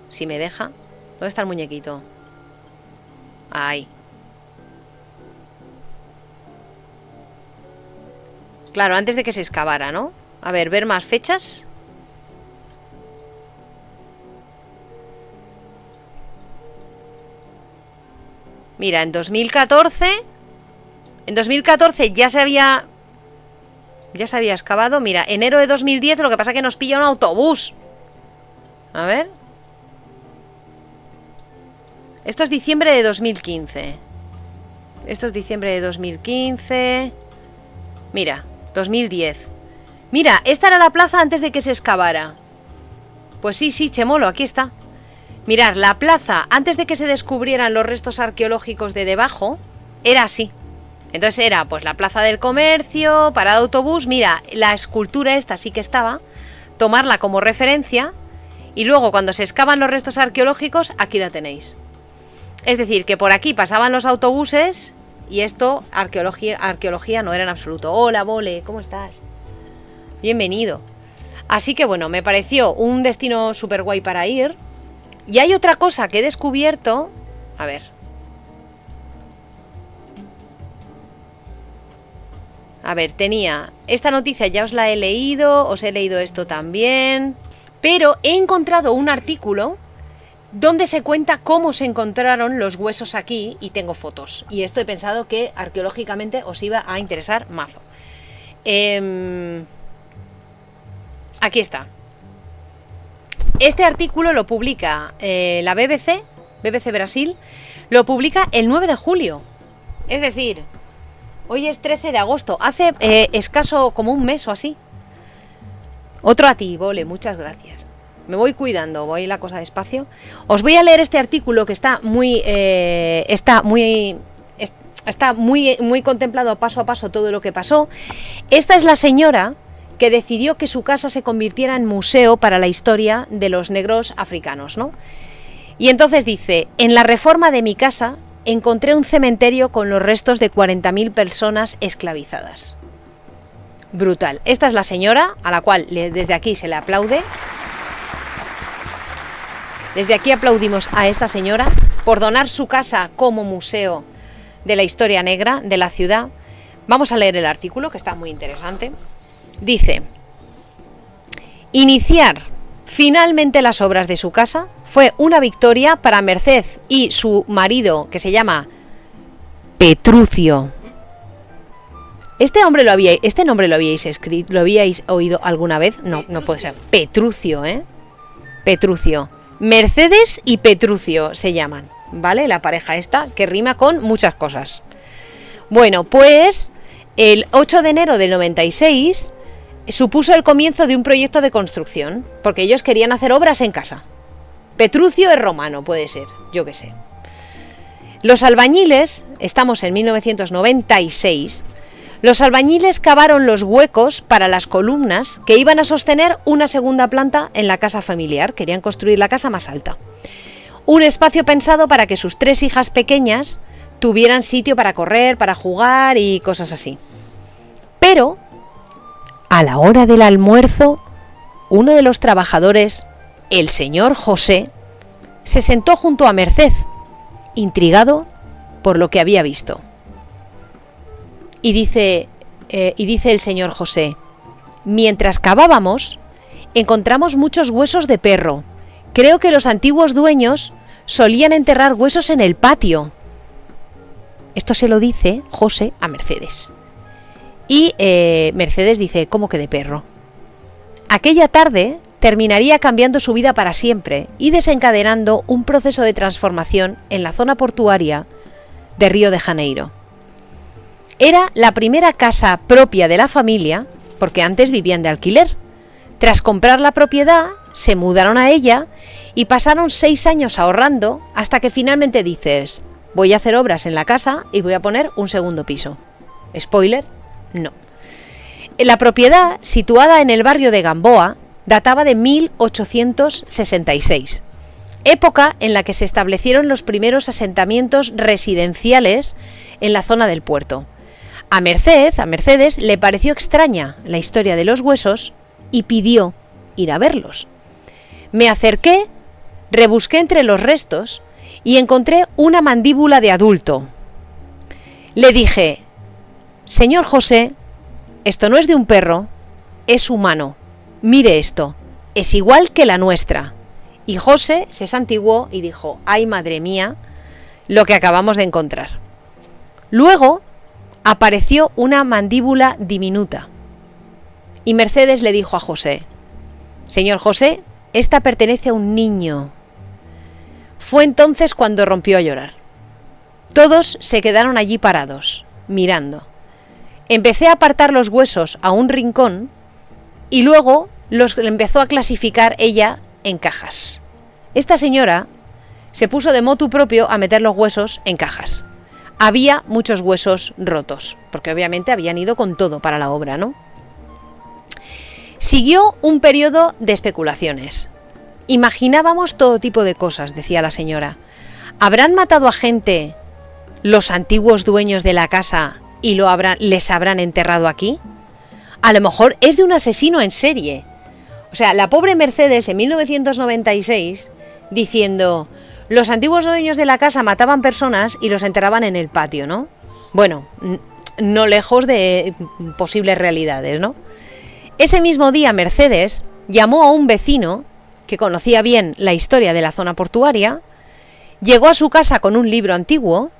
Si me deja. ¿Dónde está el muñequito? Ahí. Claro, antes de que se excavara, ¿no? A ver más fechas. Mira, en 2014 ya se había excavado. Mira, enero de 2010, lo que pasa es que nos pilla un autobús. A ver. Esto es diciembre de 2015. Esto es diciembre de 2015. Mira, 2010. Mira, esta era la plaza antes de que se excavara. Pues sí, Chemolo, aquí está. Mirad, la plaza, antes de que se descubrieran los restos arqueológicos de debajo, era así. Entonces era pues la plaza del comercio, parada de autobús. Mira, la escultura esta sí que estaba, tomarla como referencia y luego cuando se excavan los restos arqueológicos, aquí la tenéis. Es decir, que por aquí pasaban los autobuses y esto, arqueología no era en absoluto. Hola, Bole, ¿cómo estás? Bienvenido. Así que bueno, me pareció un destino súper guay para ir. Y hay otra cosa que he descubierto. A ver. Tenía esta noticia, ya os la he leído, os he leído esto también. Pero he encontrado un artículo donde se cuenta cómo se encontraron los huesos aquí y tengo fotos. Y esto he pensado que arqueológicamente os iba a interesar mazo. Aquí está. Este artículo lo publica la BBC Brasil, lo publica el 9 de julio. Es decir, hoy es 13 de agosto, hace escaso como un mes o así. Otro a ti, Vole, muchas gracias. Me voy cuidando, voy la cosa despacio. Os voy a leer este artículo que está muy contemplado paso a paso todo lo que pasó. Esta es la señora que decidió que su casa se convirtiera en museo para la historia de los negros africanos, ¿no? Y entonces dice: en la reforma de mi casa encontré un cementerio con los restos de 40.000 personas esclavizadas. Brutal. Esta es la señora a la cual desde aquí se le aplaude. Desde aquí aplaudimos a esta señora por donar su casa como museo de la historia negra de la ciudad. Vamos a leer el artículo, que está muy interesante. Dice: iniciar finalmente las obras de su casa fue una victoria para Merced y su marido, que se llama Petrucio. Este nombre lo habíais escrito, lo habíais oído alguna vez. No, no puede ser. Petrucio, Petrucio. Mercedes y Petrucio se llaman, ¿vale? La pareja esta, que rima con muchas cosas. Bueno, pues el 8 de enero del 96 supuso el comienzo de un proyecto de construcción, porque ellos querían hacer obras en casa. Petrucio es romano, puede ser, yo qué sé. Los albañiles, estamos en 1996, los albañiles cavaron los huecos para las columnas que iban a sostener una segunda planta en la casa familiar. Querían construir la casa más alta. Un espacio pensado para que sus 3 hijas pequeñas tuvieran sitio para correr, para jugar y cosas así. Pero, a la hora del almuerzo, uno de los trabajadores, el señor José, se sentó junto a Merced, intrigado por lo que había visto. Y dice el señor José: mientras cavábamos, encontramos muchos huesos de perro. Creo que los antiguos dueños solían enterrar huesos en el patio. Esto se lo dice José a Mercedes. Y Mercedes dice: ¿cómo que de perro? Aquella tarde terminaría cambiando su vida para siempre y desencadenando un proceso de transformación en la zona portuaria de Río de Janeiro. Era la primera casa propia de la familia, porque antes vivían de alquiler. Tras comprar la propiedad, se mudaron a ella y pasaron 6 años ahorrando hasta que finalmente dices: voy a hacer obras en la casa y voy a poner un segundo piso. Spoiler, no. La propiedad, situada en el barrio de Gamboa, databa de 1866, época en la que se establecieron los primeros asentamientos residenciales en la zona del puerto. A Mercedes le pareció extraña la historia de los huesos y pidió ir a verlos. Me acerqué, rebusqué entre los restos y encontré una mandíbula de adulto. Le dije: señor José, esto no es de un perro, es humano. Mire esto, es igual que la nuestra. Y José se santiguó y dijo: ay, madre mía, lo que acabamos de encontrar. Luego apareció una mandíbula diminuta. Y Mercedes le dijo a José: señor José, esta pertenece a un niño. Fue entonces cuando rompió a llorar. Todos se quedaron allí parados, mirando. Empecé a apartar los huesos a un rincón y luego los empezó a clasificar ella en cajas. Esta señora se puso de motu propio a meter los huesos en cajas. Había muchos huesos rotos, porque obviamente habían ido con todo para la obra, ¿no? Siguió un periodo de especulaciones. Imaginábamos todo tipo de cosas, decía la señora. ¿Habrán matado a gente los antiguos dueños de la casa y les habrán enterrado aquí? A lo mejor es de un asesino en serie. O sea, la pobre Mercedes en 1996 diciendo: los antiguos dueños de la casa mataban personas y los enterraban en el patio, ¿no? Bueno, no lejos de posibles realidades, ¿no? Ese mismo día Mercedes llamó a un vecino que conocía bien la historia de la zona portuaria, llegó a su casa con un libro antiguo.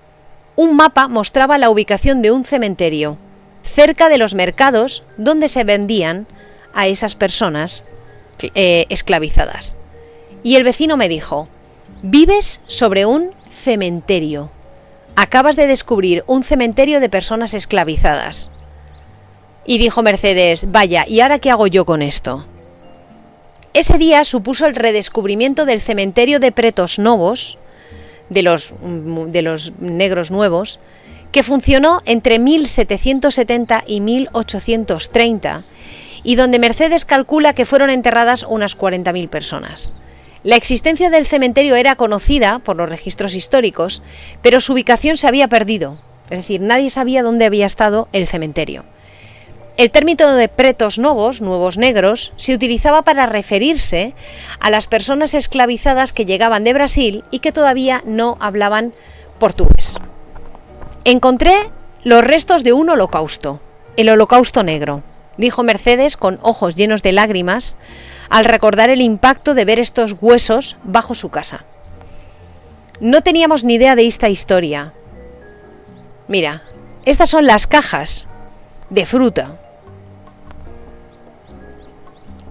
Un mapa mostraba la ubicación de un cementerio cerca de los mercados donde se vendían a esas personas esclavizadas. Y el vecino me dijo: vives sobre un cementerio. Acabas de descubrir un cementerio de personas esclavizadas. Y dijo Mercedes: vaya, ¿y ahora qué hago yo con esto? Ese día supuso el redescubrimiento del cementerio de Pretos Novos, de los negros nuevos, que funcionó entre 1770 y 1830, y donde Mercedes calcula que fueron enterradas unas 40.000 personas. La existencia del cementerio era conocida por los registros históricos, pero su ubicación se había perdido, es decir, nadie sabía dónde había estado el cementerio. El término de pretos novos, nuevos negros, se utilizaba para referirse a las personas esclavizadas que llegaban de Brasil y que todavía no hablaban portugués. Encontré los restos de un holocausto, el holocausto negro, dijo Mercedes con ojos llenos de lágrimas al recordar el impacto de ver estos huesos bajo su casa. No teníamos ni idea de esta historia. Mira, estas son las cajas de fruta.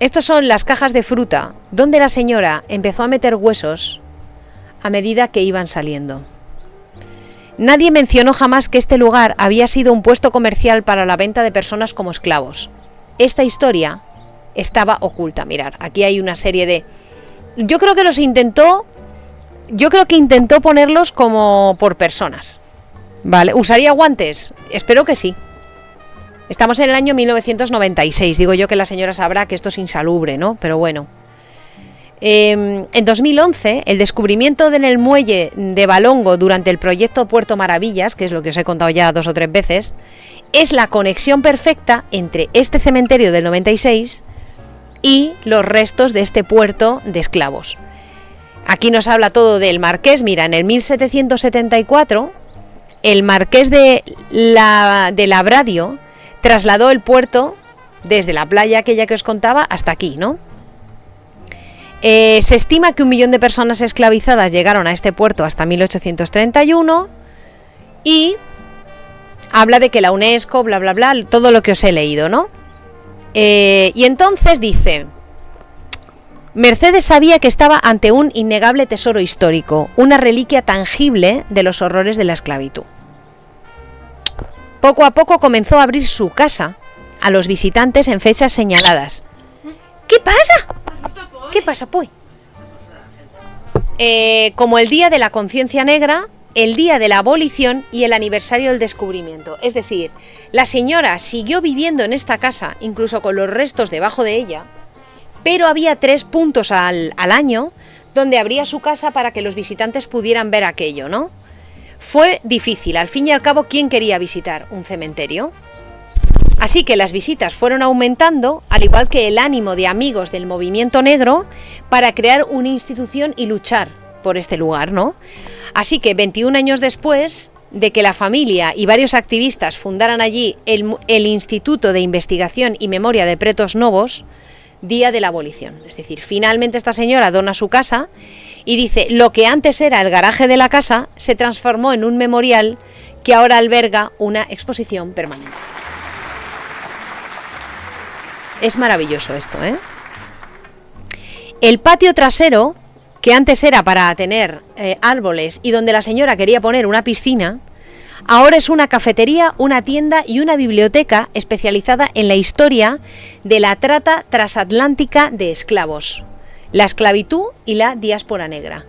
Estas son las cajas de fruta donde la señora empezó a meter huesos a medida que iban saliendo. Nadie mencionó jamás que este lugar había sido un puesto comercial para la venta de personas como esclavos. Esta historia estaba oculta. Mirad, aquí hay una serie de... Yo creo que intentó ponerlos como por personas. ¿Vale? ¿Usaría guantes? Espero que sí. Estamos en el año 1996. Digo yo que la señora sabrá que esto es insalubre, ¿no? Pero bueno. En 2011, el descubrimiento en el muelle de Valongo durante el proyecto Puerto Maravillas, que es lo que os he contado ya 2 o 3 veces, es la conexión perfecta entre este cementerio del 96 y los restos de este puerto de esclavos. Aquí nos habla todo del marqués. Mira, en el 1774, el marqués de Labradio trasladó el puerto desde la playa aquella que os contaba hasta aquí, ¿no? Se estima que 1 millón de personas esclavizadas llegaron a este puerto hasta 1831 y habla de que la UNESCO, bla, bla, bla, todo lo que os he leído, ¿no? Y entonces dice: Mercedes sabía que estaba ante un innegable tesoro histórico, una reliquia tangible de los horrores de la esclavitud. Poco a poco comenzó a abrir su casa a los visitantes en fechas señaladas. ¿Qué pasa? ¿Qué pasa, pues? Como el Día de la Conciencia Negra, el Día de la Abolición y el aniversario del descubrimiento. Es decir, la señora siguió viviendo en esta casa, incluso con los restos debajo de ella, pero había 3 puntos al año donde abría su casa para que los visitantes pudieran ver aquello, ¿no? Fue difícil, al fin y al cabo, ¿quién quería visitar un cementerio? Así que las visitas fueron aumentando, al igual que el ánimo de amigos del movimiento negro para crear una institución y luchar por este lugar, ¿no? Así que 21 años después de que la familia y varios activistas fundaran allí el Instituto de Investigación y Memoria de Pretos Novos, Día de la Abolición. Es decir, finalmente esta señora dona su casa y dice: lo que antes era el garaje de la casa se transformó en un memorial que ahora alberga una exposición permanente. Es maravilloso esto, ¿eh? El patio trasero, que antes era para tener árboles y donde la señora quería poner una piscina, ahora es una cafetería, una tienda y una biblioteca especializada en la historia de la trata transatlántica de esclavos, la esclavitud y la diáspora negra.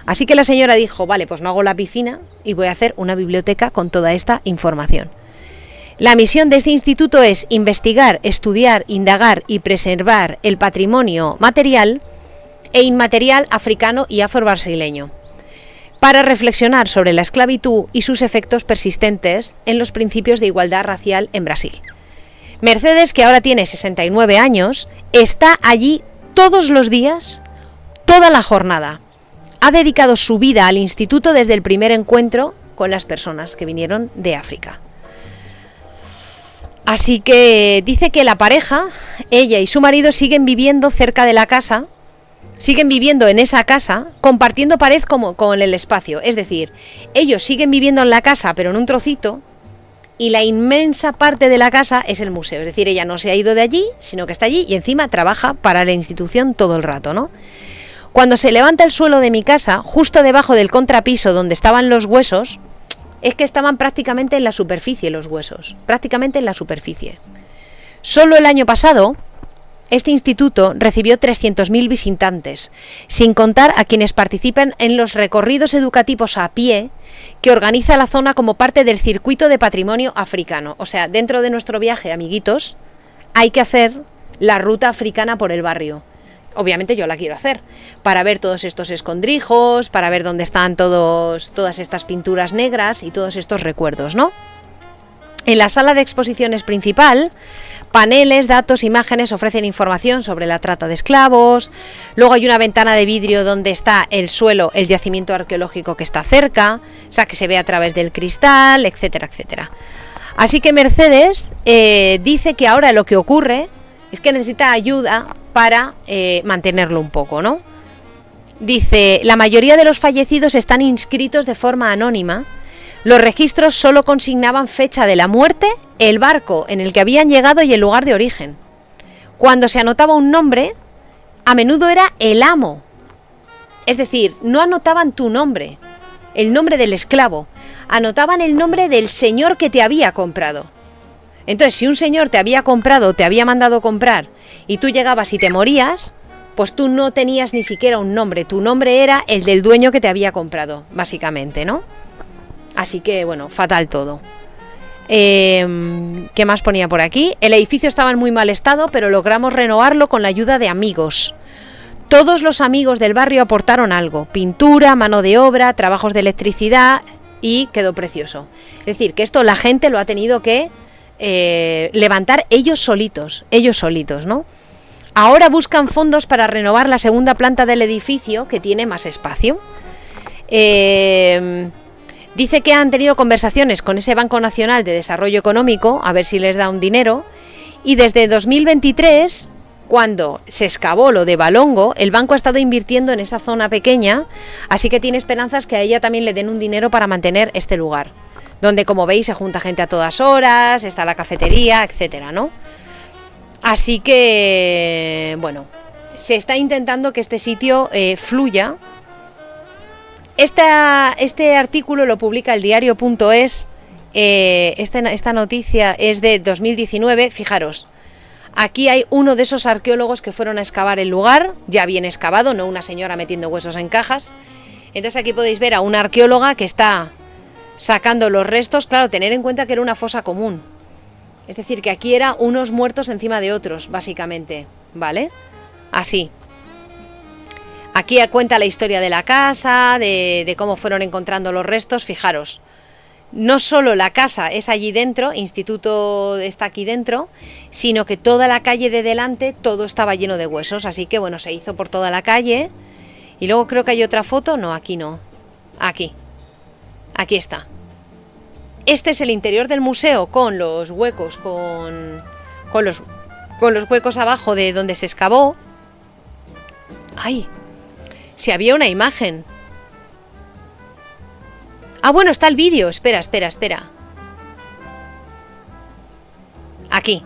Así que la señora dijo: vale, pues no hago la piscina y voy a hacer una biblioteca con toda esta información. La misión de este instituto es investigar, estudiar, indagar y preservar el patrimonio material e inmaterial africano y afro-brasileño, para reflexionar sobre la esclavitud y sus efectos persistentes en los principios de igualdad racial en Brasil. Mercedes, que ahora tiene 69 años, está allí todos los días, toda la jornada. Ha dedicado su vida al instituto desde el primer encuentro con las personas que vinieron de África. Así que dice que la pareja, ella y su marido, siguen viviendo cerca de la casa, siguen viviendo en esa casa, compartiendo pared como con el espacio. Es decir, ellos siguen viviendo en la casa, pero en un trocito, y la inmensa parte de la casa es el museo. Es decir, ella no se ha ido de allí, sino que está allí y encima trabaja para la institución todo el rato, ¿no? Cuando se levanta el suelo de mi casa, justo debajo del contrapiso donde estaban los huesos, es que estaban prácticamente en la superficie los huesos, prácticamente en la superficie. Solo el año pasado, este instituto recibió 300.000 visitantes, sin contar a quienes participan en los recorridos educativos a pie que organiza la zona como parte del circuito de patrimonio africano. O sea, dentro de nuestro viaje, amiguitos, hay que hacer la ruta africana por el barrio. Obviamente yo la quiero hacer, para ver todos estos escondrijos, para ver dónde están todas estas pinturas negras y todos estos recuerdos, ¿no? En la sala de exposiciones principal, paneles, datos, imágenes ofrecen información sobre la trata de esclavos. Luego hay una ventana de vidrio donde está el suelo, el yacimiento arqueológico que está cerca, o sea que se ve a través del cristal, etcétera, etcétera. Así que Mercedes dice que ahora lo que ocurre es que necesita ayuda para mantenerlo un poco, ¿no? Dice, la mayoría de los fallecidos están inscritos de forma anónima. Los registros solo consignaban fecha de la muerte, el barco en el que habían llegado y el lugar de origen. Cuando se anotaba un nombre, a menudo era el amo. Es decir, no anotaban tu nombre, el nombre del esclavo, anotaban el nombre del señor que te había comprado. Entonces, si un señor te había comprado, te había mandado comprar, y tú llegabas y te morías, pues tú no tenías ni siquiera un nombre. Tu nombre era el del dueño que te había comprado, básicamente, ¿no? Así que, bueno, fatal todo. ¿Qué más ponía por aquí? El edificio estaba en muy mal estado, pero logramos renovarlo con la ayuda de amigos. Todos los amigos del barrio aportaron algo. Pintura, mano de obra, trabajos de electricidad, y quedó precioso. Es decir, que esto la gente lo ha tenido que levantar ellos solitos, ¿no? Ahora buscan fondos para renovar la segunda planta del edificio, que tiene más espacio. Dice que han tenido conversaciones con ese Banco Nacional de Desarrollo Económico, a ver si les da un dinero, y desde 2023, cuando se excavó lo de Valongo, el banco ha estado invirtiendo en esa zona pequeña, así que tiene esperanzas que a ella también le den un dinero para mantener este lugar, donde, como veis, se junta gente a todas horas, está la cafetería, etcétera, ¿no? Así que, bueno, se está intentando que este sitio fluya. Este artículo lo publica el diario.es, esta noticia es de 2019, fijaros, aquí hay uno de esos arqueólogos que fueron a excavar el lugar, ya bien excavado, no una señora metiendo huesos en cajas. Entonces aquí podéis ver a una arqueóloga que está sacando los restos, claro, tener en cuenta que era una fosa común, es decir, que aquí era unos muertos encima de otros, básicamente, ¿vale? Así. Aquí cuenta la historia de la casa, de cómo fueron encontrando los restos. Fijaros, no solo la casa es allí dentro, instituto está aquí dentro, sino que toda la calle de delante, todo estaba lleno de huesos. Así que, bueno, se hizo por toda la calle. Y luego creo que hay otra foto. No, aquí no. Aquí está. Este es el interior del museo con los huecos, con los huecos abajo de donde se excavó. ¡Ay! Si había una imagen. Ah, bueno, está el vídeo. Espera. Aquí.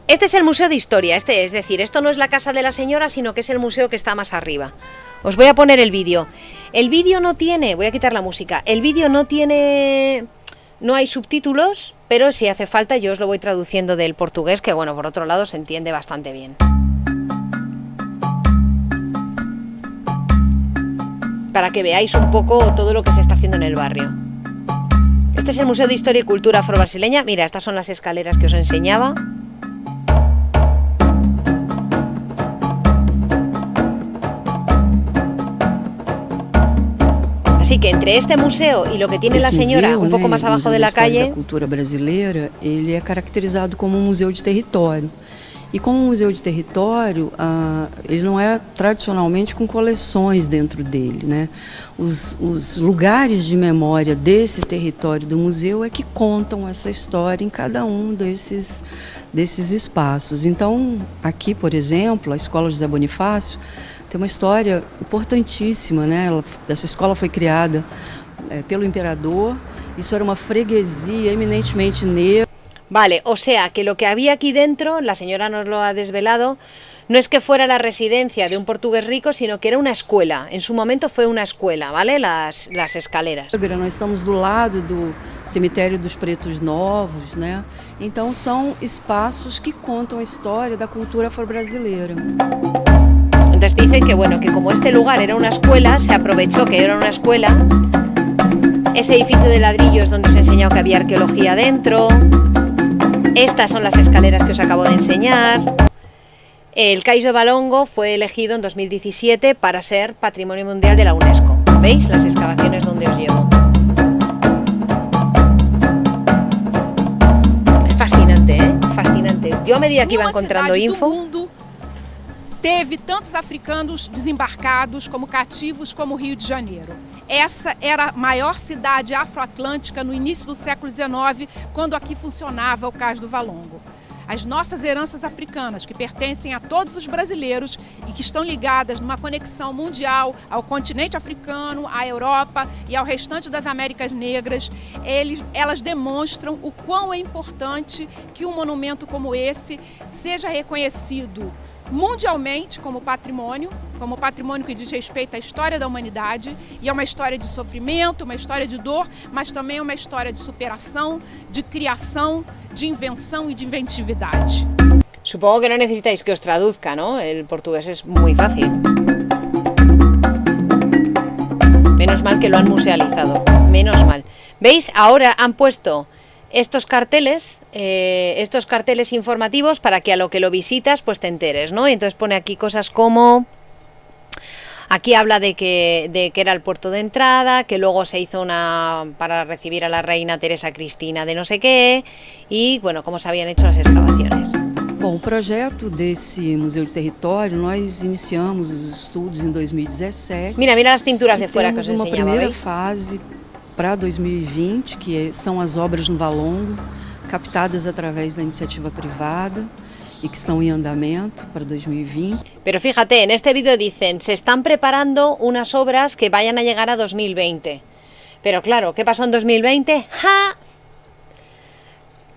Este es el Museo de Historia. Es decir, esto no es la casa de la señora, sino que es el museo que está más arriba. Os voy a poner el vídeo. El vídeo no tiene... Voy a quitar la música. El vídeo no tiene... No hay subtítulos, pero si hace falta yo os lo voy traduciendo del portugués, que bueno, por otro lado se entiende bastante bien. Para que veáis un poco todo lo que se está haciendo en el barrio. Este es el Museo de Historia y Cultura Afro-Brasileña. Mira, estas son las escaleras que os enseñaba. Así que entre este museo y lo que tiene la señora un poco más abajo de la calle... A cultura brasileira, ele é caracterizado como um museu de território. E como um museu de território, ele não é tradicionalmente com coleções dentro dele, né? Os lugares de memória desse território do museu é que contam essa história em cada um desses espaços. Então, aqui, por exemplo, a Escola José Bonifácio tem uma história importantíssima, né? Essa escola foi criada pelo imperador, isso era uma freguesia eminentemente negra. Vale, o sea que lo que había aquí dentro, la señora nos lo ha desvelado, no es que fuera la residencia de un portugués rico, sino que era una escuela. En su momento fue una escuela, ¿vale? Las escaleras. Nós estamos do lado do cemitério dos Pretos Novos, né? Então são espaços que contam a história da cultura afro-brasileira. Entonces dicen que bueno, que como este lugar era una escuela, se aprovechó que era una escuela. Ese edificio de ladrillos donde os he enseñado que había arqueología dentro. Estas son las escaleras que os acabo de enseñar. El Cais do Valongo fue elegido en 2017 para ser Patrimonio Mundial de la UNESCO. ¿Veis las excavaciones donde os llevo? Es fascinante, ¿eh? Fascinante. Yo a medida que iba encontrando info... Teve tantos africanos desembarcados como cativos como o Rio de Janeiro. Essa era a maior cidade afroatlântica no início do século XIX, quando aqui funcionava o Cais do Valongo. As nossas heranças africanas, que pertencem a todos os brasileiros e que estão ligadas numa conexão mundial ao continente africano, à Europa e ao restante das Américas Negras, elas demonstram o quão é importante que um monumento como esse seja reconhecido mundialmente como patrimônio que diz respeito à história da humanidade, e é uma história de sofrimento, uma história de dor, mas também é uma história de superação, de criação, de invenção e de inventividade. Supongo que no necesitáis que os traduzca, ¿no? El portugués es muy fácil. Menos mal que lo han musealizado, menos mal. ¿Veis? Ahora han puesto estos carteles informativos para que a lo que lo visitas pues te enteres, ¿no? Entonces pone aquí cosas como... Aquí habla de que era el puerto de entrada, que luego se hizo una para recibir a la reina Teresa Cristina de no sé qué, y bueno, cómo se habían hecho las excavaciones. Bom, o projeto desse Museu de Território, nós iniciamos os estudos em 2017. Mira las pinturas de fuera que os enseñaba. enseñaba, Uma primeira ¿veis? fase para 2020, que são as obras no Valongo, captadas através da iniciativa privada y que están en andamento para 2020. Pero fíjate, en este vídeo dicen, se están preparando unas obras que vayan a llegar a 2020. Pero claro, ¿qué pasó en 2020? ¡Ja!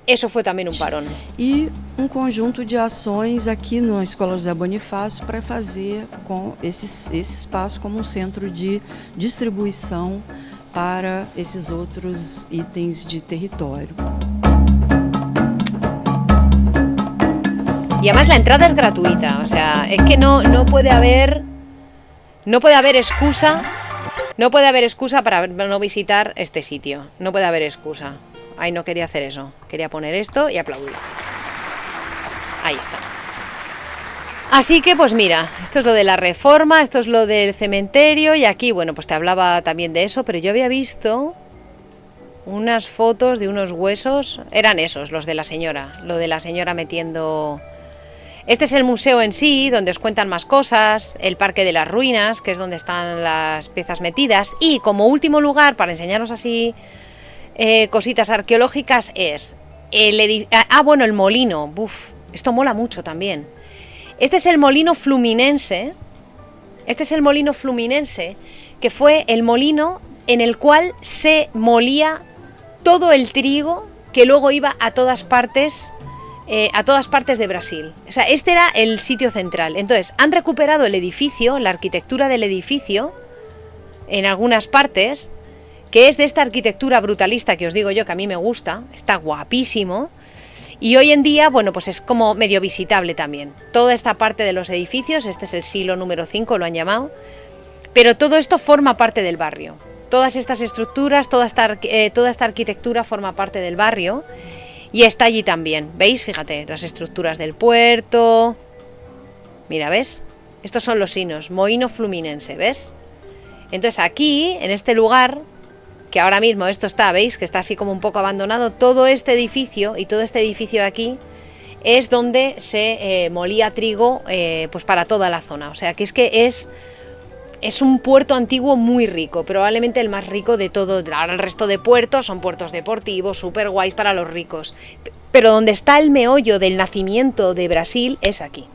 Eso fue también un parón. E conjunto de ações aqui na Escola José Bonifácio para fazer com esse espaço como centro de distribuição para esses outros itens de território. Y además la entrada es gratuita, o sea, es que no puede haber excusa para no visitar este sitio, no puede haber excusa. Ay, no quería hacer eso, quería poner esto y aplaudir. Ahí está. Así que pues mira, esto es lo de la reforma, esto es lo del cementerio y aquí, bueno, pues te hablaba también de eso, pero yo había visto unas fotos de unos huesos, eran esos, los de la señora, lo de la señora metiendo... Este es el museo en sí, donde os cuentan más cosas, el Parque de las Ruinas, que es donde están las piezas metidas, y como último lugar, para enseñaros así cositas arqueológicas, es el molino. Uf, esto mola mucho también. Este es el molino fluminense. Este es el molino fluminense, que fue el molino en el cual se molía todo el trigo que luego iba a todas partes de Brasil. O sea, este era el sitio central. Entonces, han recuperado el edificio, la arquitectura del edificio, en algunas partes, que es de esta arquitectura brutalista que os digo yo, que a mí me gusta, está guapísimo, y hoy en día, bueno, pues es como medio visitable también. Toda esta parte de los edificios, este es el silo número 5, lo han llamado, pero todo esto forma parte del barrio. Todas estas estructuras, toda esta arquitectura forma parte del barrio, y está allí también, ¿veis? Fíjate, las estructuras del puerto. Mira, ¿ves? Estos son los sinos, Moinho Fluminense, ¿ves? Entonces aquí, en este lugar, que ahora mismo esto está, ¿veis? Que está así como un poco abandonado, todo este edificio y todo este edificio de aquí es donde se molía trigo pues para toda la zona. O sea, que es un puerto antiguo muy rico, probablemente el más rico de todo. Ahora el resto de puertos son puertos deportivos, súper guays para los ricos. Pero donde está el meollo del nacimiento de Brasil es aquí,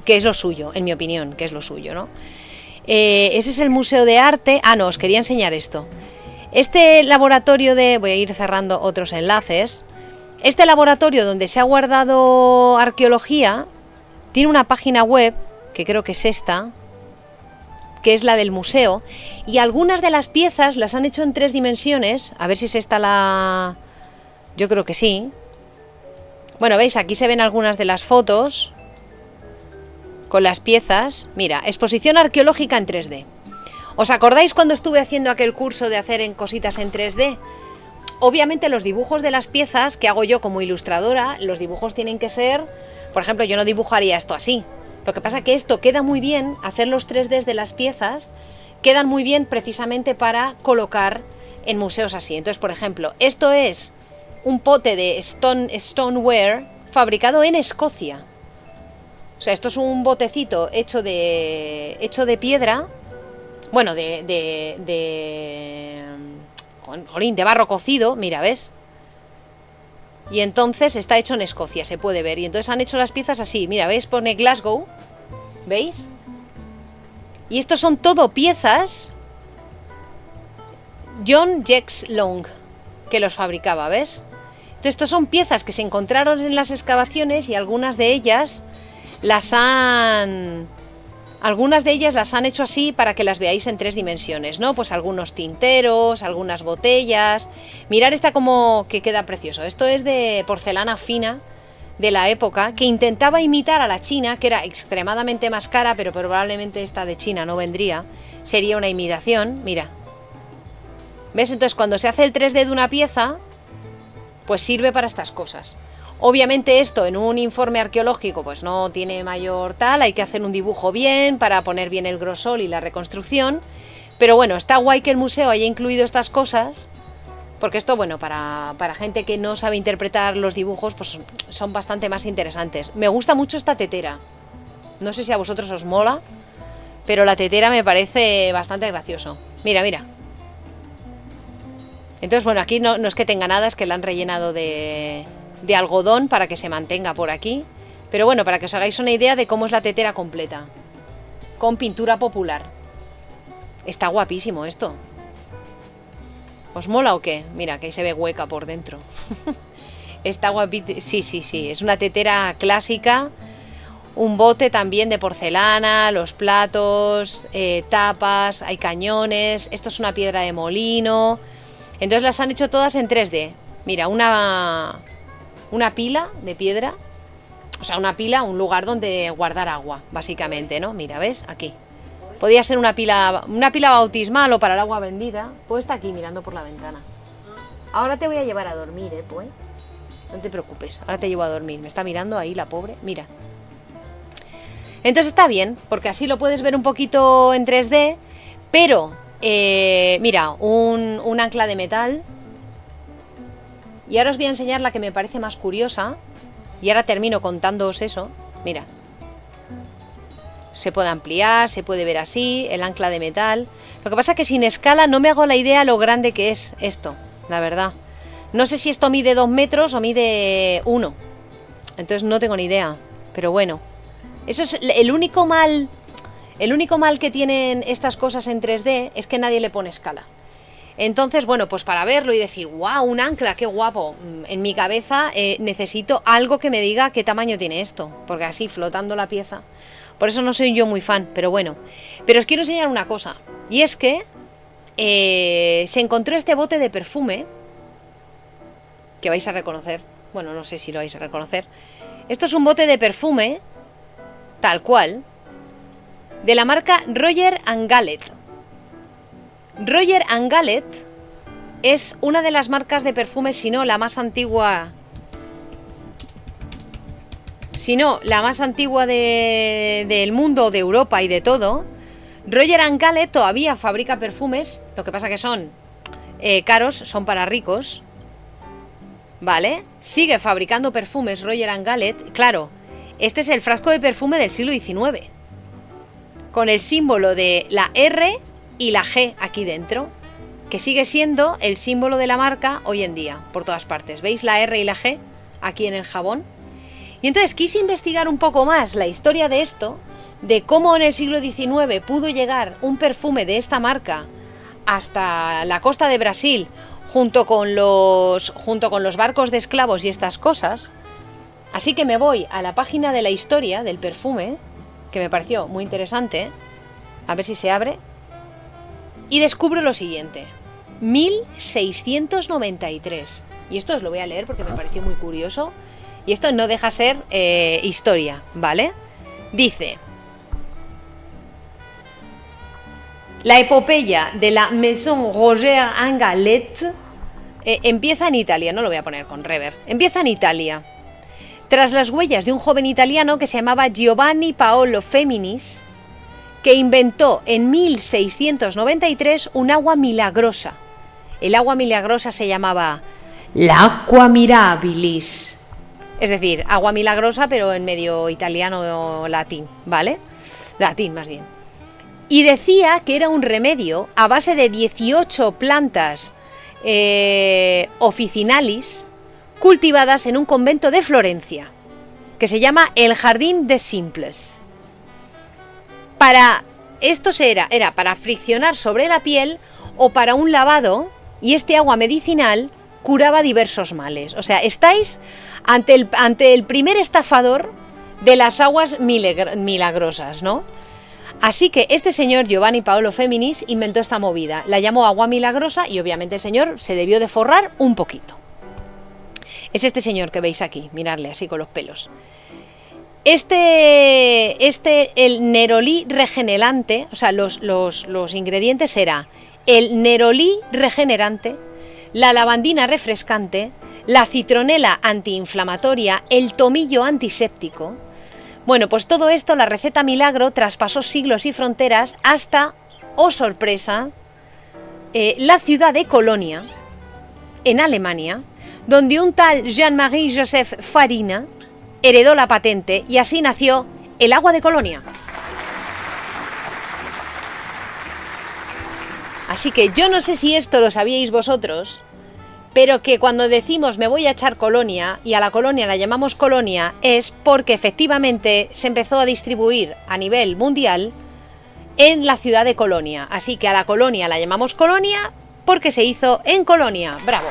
que es lo suyo, en mi opinión, que es lo suyo, ¿no? Ese es el Museo de Arte. Ah, no, os quería enseñar esto. Este laboratorio voy a ir cerrando otros enlaces. Este laboratorio donde se ha guardado arqueología tiene una página web, que creo que es esta, que es la del museo, y algunas de las piezas las han hecho en 3 dimensiones. A ver si es esta la... Yo creo que sí. Bueno, veis, aquí se ven algunas de las fotos con las piezas. Mira, exposición arqueológica en 3D. ¿Os acordáis cuando estuve haciendo aquel curso de hacer en cositas en 3D? Obviamente los dibujos de las piezas que hago yo como ilustradora, los dibujos tienen que ser... Por ejemplo, yo no dibujaría esto así. Lo que pasa es que esto queda muy bien, hacer los 3D de las piezas, quedan muy bien precisamente para colocar en museos así. Entonces, por ejemplo, esto es un pote de stoneware fabricado en Escocia. O sea, esto es un botecito hecho de piedra, bueno, de barro cocido, mira, ¿ves? Y entonces está hecho en Escocia, se puede ver. Y entonces han hecho las piezas así, mira, ¿veis? Pone Glasgow, ¿veis? Y estos son todo piezas John Jex Long, que los fabricaba, ¿ves? Entonces estos son piezas que se encontraron en las excavaciones y algunas de ellas las han hecho así para que las veáis en 3 dimensiones, ¿no? Pues algunos tinteros, algunas botellas. Mirad esta como que queda precioso. Esto es de porcelana fina de la época, que intentaba imitar a la china, que era extremadamente más cara, pero probablemente esta de China no vendría. Sería una imitación, mira. ¿Ves? Entonces cuando se hace el 3D de una pieza, pues sirve para estas cosas. Obviamente esto en un informe arqueológico pues no tiene mayor tal, hay que hacer un dibujo bien para poner bien el grosor y la reconstrucción, pero bueno, está guay que el museo haya incluido estas cosas, porque esto, bueno, para gente que no sabe interpretar los dibujos, pues son bastante más interesantes. Me gusta mucho esta tetera, no sé si a vosotros os mola, pero la tetera me parece bastante gracioso. Mira, mira. Entonces, bueno, aquí no es que tenga nada, es que la han rellenado de algodón para que se mantenga por aquí. Pero bueno, para que os hagáis una idea de cómo es la tetera completa, con pintura popular. Está guapísimo esto. ¿Os mola o qué? Mira, que ahí se ve hueca por dentro. Está guapísimo. Sí, es una tetera clásica. Un bote también de porcelana, los platos, tapas, hay cañones. Esto es una piedra de molino. Entonces las han hecho todas en 3D. Mira, una pila de piedra, o sea, una pila, un lugar donde guardar agua, básicamente, ¿no? Mira, ¿ves? Aquí. Podría ser una pila bautismal o para el agua bendita. Pues está aquí mirando por la ventana. Ahora te voy a llevar a dormir, pues. No te preocupes, ahora te llevo a dormir. Me está mirando ahí la pobre, mira. Entonces está bien, porque así lo puedes ver un poquito en 3D, pero, mira, un ancla de metal. Y ahora os voy a enseñar la que me parece más curiosa. Y ahora termino contándoos eso. Mira. Se puede ampliar, se puede ver así, el ancla de metal. Lo que pasa es que sin escala no me hago la idea lo grande que es esto, la verdad. No sé si esto mide 2 metros o mide 1. Entonces no tengo ni idea. Pero bueno. Eso es el único mal que tienen estas cosas en 3D, es que nadie le pone escala. Entonces, bueno, pues para verlo y decir, wow, un ancla, qué guapo. En mi cabeza necesito algo que me diga qué tamaño tiene esto, porque así flotando la pieza. Por eso no soy yo muy fan, pero bueno. Pero os quiero enseñar una cosa, y es que se encontró este bote de perfume, que vais a reconocer. Bueno, no sé si lo vais a reconocer. Esto es un bote de perfume, tal cual, de la marca Roger & Gallet. Roger & Gallet es una de las marcas de perfumes, si no la más antigua del mundo, de Europa y de todo. Roger & Gallet todavía fabrica perfumes, lo que pasa que son caros, son para ricos, ¿vale? Sigue fabricando perfumes Roger & Gallet. Claro, este es el frasco de perfume del siglo XIX, con el símbolo de la R y la G aquí dentro, que sigue siendo el símbolo de la marca hoy en día, por todas partes. ¿Veis la R y la G aquí en el jabón? Y entonces quise investigar un poco más la historia de esto, de cómo en el siglo XIX pudo llegar un perfume de esta marca hasta la costa de Brasil, junto con los barcos de esclavos y estas cosas, Así que me voy a la página de la historia del perfume, que me pareció muy interesante, a ver si se abre, y descubro lo siguiente: 1693. Y esto os lo voy a leer porque me pareció muy curioso, y esto no deja ser historia, ¿vale? Dice: la epopeya de la Maison Roger en Galette empieza en Italia, no lo voy a poner con rever, empieza en Italia, tras las huellas de un joven italiano que se llamaba Giovanni Paolo Feminis, que inventó en 1693 un agua milagrosa. El agua milagrosa se llamaba l'Aqua Mirabilis, es decir, agua milagrosa, pero en medio italiano o latín, ¿vale? Latín más bien. Y decía que era un remedio a base de 18 plantas officinalis cultivadas en un convento de Florencia, que se llama el Jardín de Simples. Esto era para friccionar sobre la piel o para un lavado, y este agua medicinal curaba diversos males. O sea, estáis ante el primer estafador de las aguas milagrosas, ¿no? Así que este señor Giovanni Paolo Feminis inventó esta movida, la llamó agua milagrosa, y obviamente el señor se debió de forrar un poquito. Es este señor que veis aquí, miradle así con los pelos. El nerolí regenerante, o sea, los ingredientes era el nerolí regenerante, la lavandina refrescante, la citronela antiinflamatoria, el tomillo antiséptico. Bueno, pues todo esto, la receta milagro, traspasó siglos y fronteras hasta, oh sorpresa, la ciudad de Colonia, en Alemania, donde un tal Jean-Marie Joseph Farina heredó la patente, y así nació el agua de Colonia. Así que yo no sé si esto lo sabíais vosotros, pero que cuando decimos me voy a echar Colonia, y a la colonia la llamamos Colonia, es porque efectivamente se empezó a distribuir a nivel mundial en la ciudad de Colonia. Así que a la colonia la llamamos Colonia porque se hizo en Colonia. ¡Bravo!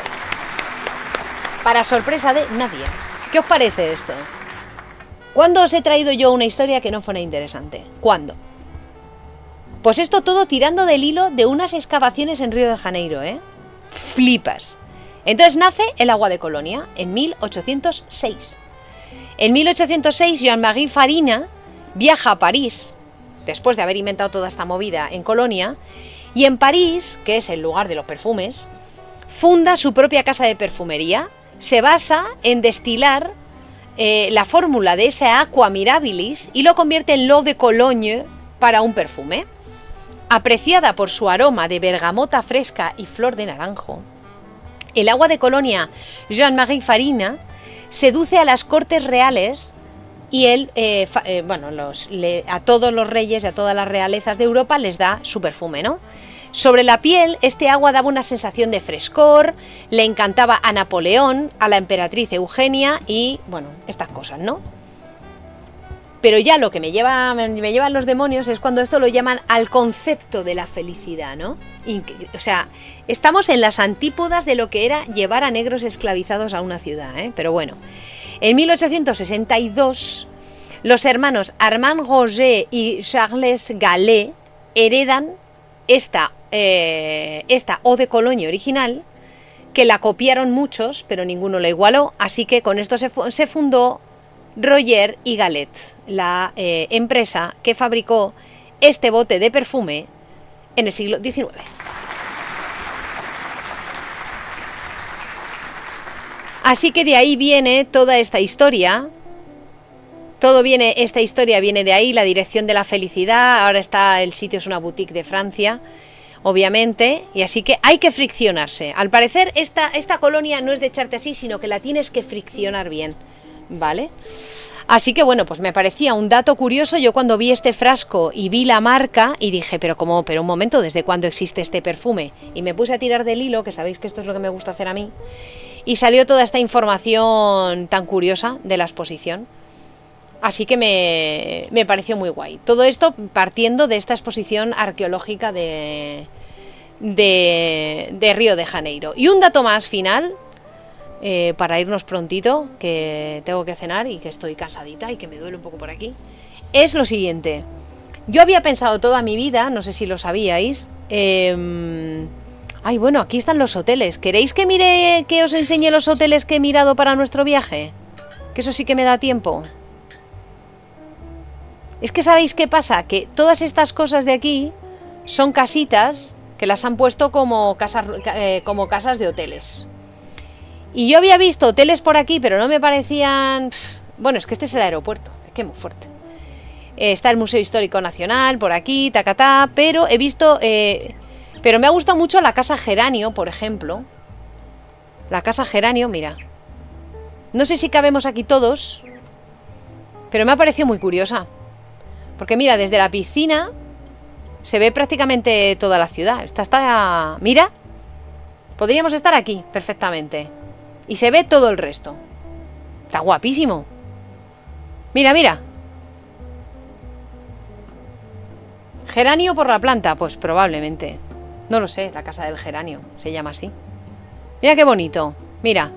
Para sorpresa de nadie. ¿Qué os parece esto? ¿Cuándo os he traído yo una historia que no fuera interesante? ¿Cuándo? Pues esto todo tirando del hilo de unas excavaciones en Río de Janeiro, ¿eh? Flipas. Entonces nace el agua de Colonia en 1806. En 1806 Jean-Marie Farina viaja a París, después de haber inventado toda esta movida en Colonia, y en París, que es el lugar de los perfumes, funda su propia casa de perfumería. Se basa en destilar la fórmula de esa Aqua Mirabilis y lo convierte en l'eau de Cologne para un perfume. Apreciada por su aroma de bergamota fresca y flor de naranjo, el agua de Colonia Jean-Marie Farina seduce a las cortes reales, y él, a todos los reyes y a todas las realezas de Europa les da su perfume, ¿no? Sobre la piel, este agua daba una sensación de frescor, le encantaba a Napoleón, a la emperatriz Eugenia y, bueno, estas cosas, ¿no? Pero ya lo que me llevan los demonios es cuando esto lo llaman al concepto de la felicidad, ¿no? O sea, estamos en las antípodas de lo que era llevar a negros esclavizados a una ciudad, ¿eh? Pero bueno, en 1862 los hermanos Armand Roger y Charles Gallet heredan esta Eau de Cologne original, que la copiaron muchos, pero ninguno la igualó, así que con esto se fundó Roger y Gallet, la empresa que fabricó este bote de perfume en el siglo XIX. Así que de ahí viene toda esta historia. Esta historia viene de ahí, la dirección de la felicidad. Ahora el sitio es una boutique de Francia, obviamente, y así que hay que friccionarse. Al parecer esta colonia no es de echarte así, sino que la tienes que friccionar bien, ¿vale? Así que bueno, pues me parecía un dato curioso. Yo cuando vi este frasco y vi la marca y dije, pero un momento, ¿desde cuándo existe este perfume? Y me puse a tirar del hilo, que sabéis que esto es lo que me gusta hacer a mí, y salió toda esta información tan curiosa de la exposición. Así que me pareció muy guay. Todo esto partiendo de esta exposición arqueológica de Río de Janeiro. Y un dato más final, para irnos prontito, que tengo que cenar y que estoy cansadita y que me duele un poco por aquí, es lo siguiente. Yo había pensado toda mi vida, no sé si lo sabíais, ay, bueno, aquí están los hoteles. ¿Queréis que mire, que os enseñe los hoteles que he mirado para nuestro viaje? Que eso sí que me da tiempo. Es que ¿sabéis qué pasa? Que todas estas cosas de aquí son casitas que las han puesto como casas de hoteles. Y yo había visto hoteles por aquí, pero no me parecían... Bueno, es que este es el aeropuerto, es que es muy fuerte. Está el Museo Histórico Nacional por aquí, tacatá, pero he visto... pero me ha gustado mucho la Casa Geranio, por ejemplo. La Casa Geranio, mira. No sé si cabemos aquí todos, pero me ha parecido muy curiosa. Porque mira, desde la piscina se ve prácticamente toda la ciudad. Esta está... Mira, podríamos estar aquí perfectamente. Y se ve todo el resto. Está guapísimo. Mira, mira. ¿Geranio por la planta? Pues probablemente. No lo sé, la casa del geranio. Se llama así. Mira qué bonito. Mira.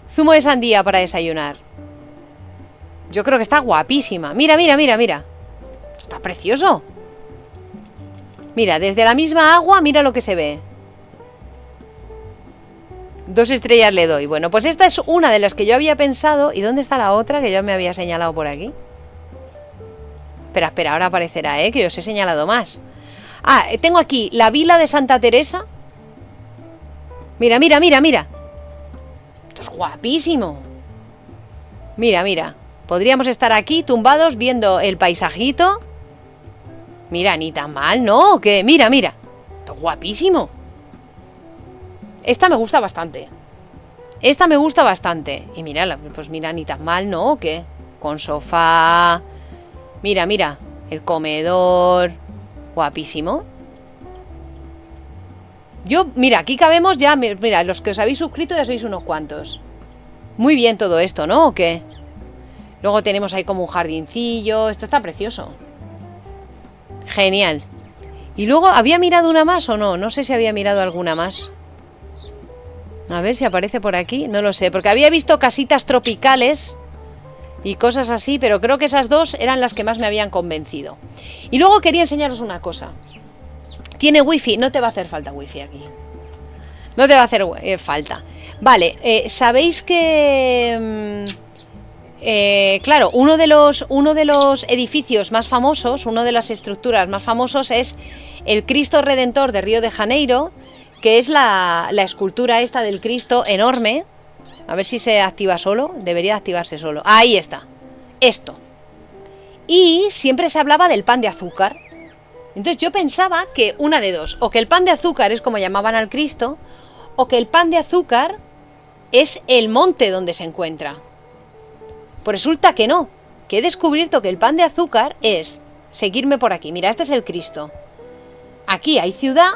Zumo de sandía para desayunar. Yo creo que está guapísima. Mira, mira, mira, mira. Está precioso. Mira, desde la misma agua, mira lo que se ve. 2 estrellas le doy. Bueno, pues esta es una de las que yo había pensado. ¿Y dónde está la otra que yo me había señalado por aquí? Espera, espera, ahora aparecerá, que yo os he señalado más. Ah, tengo aquí la Vila de Santa Teresa. Mira, mira, mira, mira. Esto es guapísimo. Mira, mira. Podríamos estar aquí tumbados viendo el paisajito. Mira, ni tan mal, ¿no? Que mira, mira. Esto es guapísimo. Esta me gusta bastante. Esta me gusta bastante. Y mira, pues mira, ni tan mal, ¿no? ¿Qué? Con sofá. Mira, mira. El comedor. Guapísimo. Yo, mira, aquí cabemos ya. Mira, los que os habéis suscrito ya sois unos cuantos. Muy bien todo esto, ¿no? ¿O qué? Luego tenemos ahí como un jardincillo. Esto está precioso. Genial. Y luego, ¿había mirado una más o no? No sé si había mirado alguna más. A ver si aparece por aquí. No lo sé, porque había visto casitas tropicales y cosas así, pero creo que esas dos eran las que más me habían convencido. Y luego quería enseñaros una cosa. Tiene wifi, no te va a hacer falta wifi aquí. No te va a hacer falta. Vale, sabéis que... claro, uno de los edificios más famosos, una de las estructuras más famosos es el Cristo Redentor de Río de Janeiro, que es la escultura esta del Cristo enorme. A ver si se activa solo. Debería activarse solo. Ahí está. Esto. Y siempre se hablaba del pan de azúcar. Entonces yo pensaba que una de dos. O que el pan de azúcar es como llamaban al Cristo, o que el pan de azúcar es el monte donde se encuentra. Pues resulta que no. Que he descubierto que el pan de azúcar es... Seguirme por aquí. Mira, este es el Cristo. Aquí hay ciudad.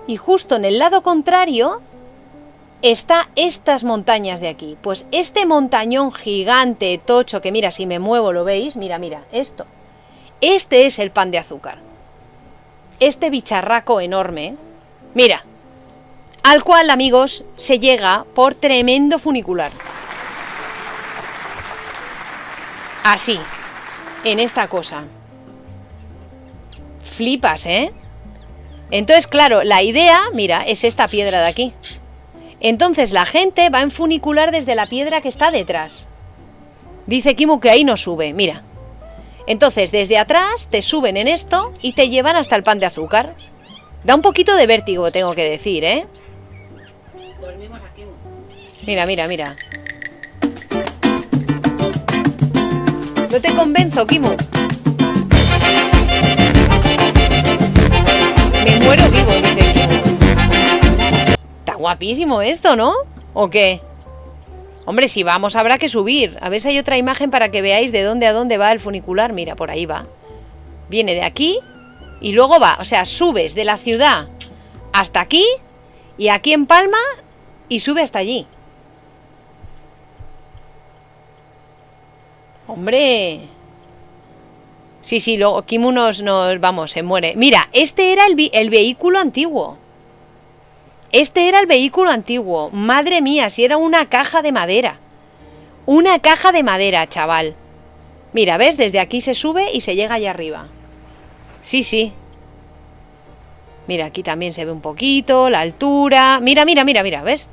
Y justo en el lado contrario está estas montañas de aquí. Pues este montañón gigante, tocho, que mira, si me muevo lo veis. Mira, mira, esto. Este es el pan de azúcar. Este bicharraco enorme. Mira. Al cual, amigos, se llega por tremendo funicular. Así. En esta cosa. Flipas, ¿eh? Entonces, claro, la idea, mira, es esta piedra de aquí. Entonces la gente va en funicular desde la piedra que está detrás. Dice Kimu que ahí no sube, mira. Entonces, desde atrás te suben en esto y te llevan hasta el pan de azúcar. Da un poquito de vértigo, tengo que decir, ¿eh? Dormimos aquí. Mira, mira, mira. No te convenzo, Kimu. Me muero vivo, dice Kimu. Está guapísimo esto, ¿no? ¿O qué? Hombre, si vamos habrá que subir. A ver si hay otra imagen para que veáis de dónde a dónde va el funicular. Mira, por ahí va. Viene de aquí y luego va. O sea, subes de la ciudad hasta aquí y aquí en Palma y sube hasta allí. ¡Hombre! Sí, sí, luego Kimu nos vamos, se muere. Mira, este era el vehículo antiguo. Este era el vehículo antiguo. Madre mía, si era una caja de madera. Una caja de madera, chaval. Mira, ¿ves? Desde aquí se sube y se llega allá arriba. Sí, sí. Mira, aquí también se ve un poquito, la altura. Mira, mira, mira, mira, ¿ves?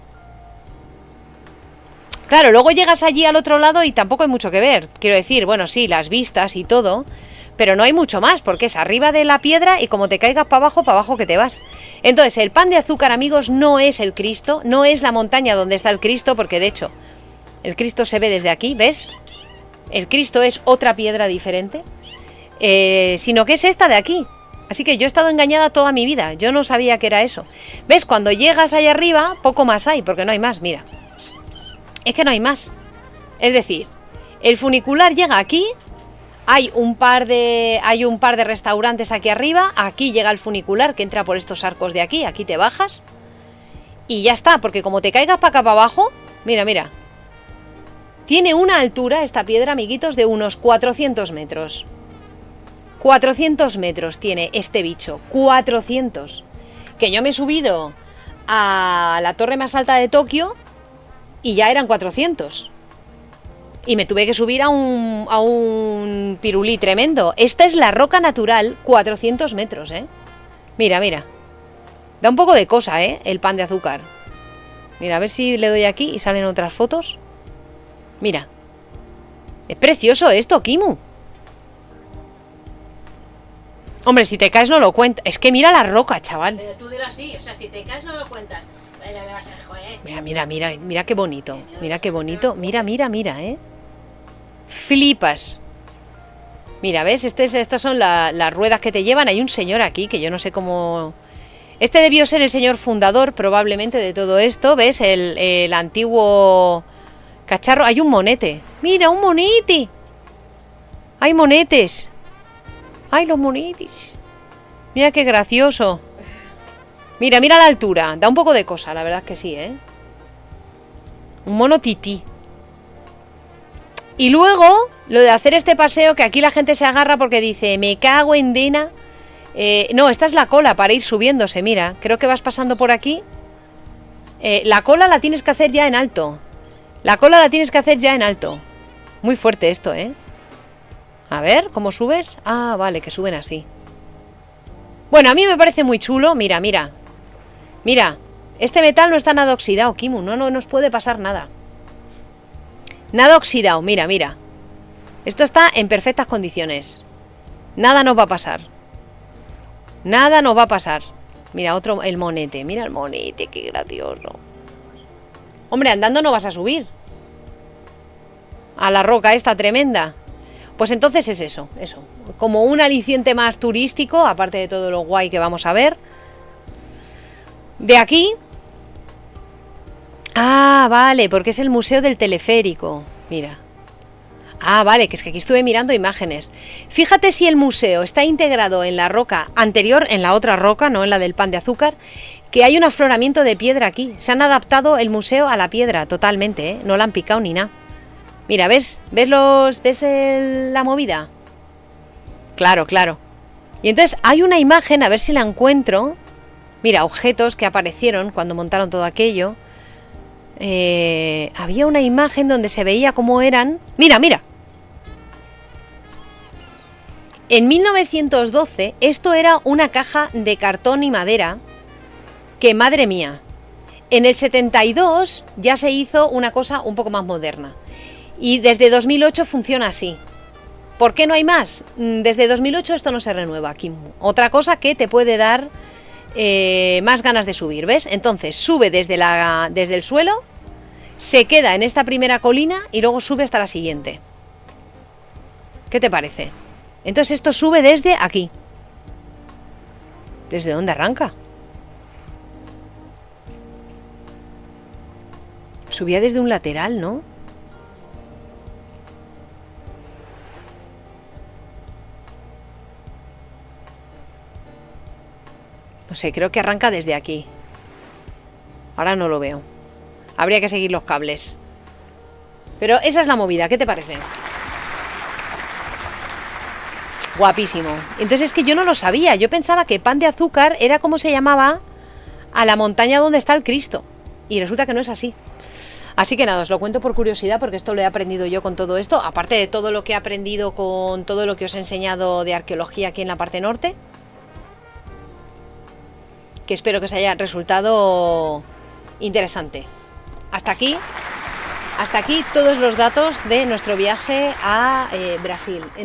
Claro, luego llegas allí al otro lado y tampoco hay mucho que ver. Quiero decir, bueno, sí, las vistas y todo, pero no hay mucho más, porque es arriba de la piedra y como te caigas para abajo que te vas. Entonces, el Pan de Azúcar, amigos, no es el Cristo, no es la montaña donde está el Cristo, porque de hecho, el Cristo se ve desde aquí, ¿ves? El Cristo es otra piedra diferente, sino que es esta de aquí. Así que yo he estado engañada toda mi vida, yo no sabía que era eso. ¿Ves? Cuando llegas allá arriba, poco más hay, porque no hay más, mira. Es que no hay más. Es decir, el funicular llega aquí, hay un par de restaurantes aquí arriba, aquí llega el funicular que entra por estos arcos de aquí, aquí te bajas y ya está, porque como te caigas para acá para abajo, mira, mira. Tiene una altura esta piedra, amiguitos, de unos 400 metros. 400 metros tiene este bicho, 400. Que yo me he subido a la torre más alta de Tokio y ya eran 400. Y me tuve que subir a un pirulí tremendo. Esta es la roca natural, 400 metros, ¿eh? Mira, mira. Da un poco de cosa, ¿eh? El Pan de Azúcar. Mira, a ver si le doy aquí y salen otras fotos. Mira. Es precioso esto, Kimu. Hombre, si te caes no lo cuentas. Es que mira la roca, chaval. Pero tú dirás así, o sea, si te caes no lo cuentas. Mira, mira, mira, mira qué bonito. Mira qué bonito. Mira, mira, mira, ¿eh? Flipas. Mira, ¿ves? Estas son las ruedas que te llevan. Hay un señor aquí que yo no sé cómo... Este debió ser el señor fundador probablemente de todo esto. ¿Ves? El antiguo cacharro. Hay un monete. Mira, un monete. Hay monetes. Ay, los monitis. Mira qué gracioso. Mira, mira la altura. Da un poco de cosa, la verdad es que sí, ¿eh? Un mono tití. Y luego, lo de hacer este paseo, que aquí la gente se agarra porque dice, me cago en Dena. No, esta es la cola para ir subiéndose, mira. Creo que vas pasando por aquí. La cola la tienes que hacer ya en alto. La cola la tienes que hacer ya en alto. Muy fuerte esto, ¿eh? A ver, ¿cómo subes? Ah, vale, que suben así. Bueno, a mí me parece muy chulo. Mira, mira. Mira, este metal no está nada oxidado, Kimu. No nos puede pasar nada. Nada oxidado, mira, mira. Esto está en perfectas condiciones. Nada nos va a pasar. Nada nos va a pasar. Mira, otro, el monete. Mira el monete, qué gracioso. Hombre, andando no vas a subir a la roca esta tremenda. Pues entonces es eso. Como un aliciente más turístico, aparte de todo lo guay que vamos a ver. De aquí... Ah, vale, porque es el Museo del Teleférico. Mira. Ah, vale, que es que aquí estuve mirando imágenes. Fíjate si el museo está integrado en la roca anterior, en la otra roca, no en la del Pan de Azúcar, que hay un afloramiento de piedra aquí. Se han adaptado el museo a la piedra totalmente, ¿eh? No la han picado ni nada. Mira, ¿ves la movida? Claro, claro. Y entonces hay una imagen, a ver si la encuentro. Mira, objetos que aparecieron cuando montaron todo aquello. Había una imagen donde se veía cómo eran... Mira, mira. En 1912 esto era una caja de cartón y madera que, madre mía, en el 72 ya se hizo una cosa un poco más moderna. Y desde 2008 funciona así. ¿Por qué no hay más? Desde 2008 esto no se renueva aquí. Otra cosa que te puede dar más ganas de subir, ¿ves? Entonces sube desde el suelo, se queda en esta primera colina y luego sube hasta la siguiente. ¿Qué te parece? Entonces esto sube desde aquí. ¿Desde dónde arranca? Subía desde un lateral, ¿no? No sé, creo que arranca desde aquí. Ahora no lo veo. Habría que seguir los cables. Pero esa es la movida, ¿qué te parece? Guapísimo. Entonces es que yo no lo sabía. Yo pensaba que Pan de Azúcar era como se llamaba a la montaña donde está el Cristo. Y resulta que no es así. Así que nada, os lo cuento por curiosidad porque esto lo he aprendido yo con todo esto, aparte de todo lo que he aprendido con todo lo que os he enseñado de arqueología aquí en la parte norte, que espero que os haya resultado interesante. Hasta aquí todos los datos de nuestro viaje a Brasil.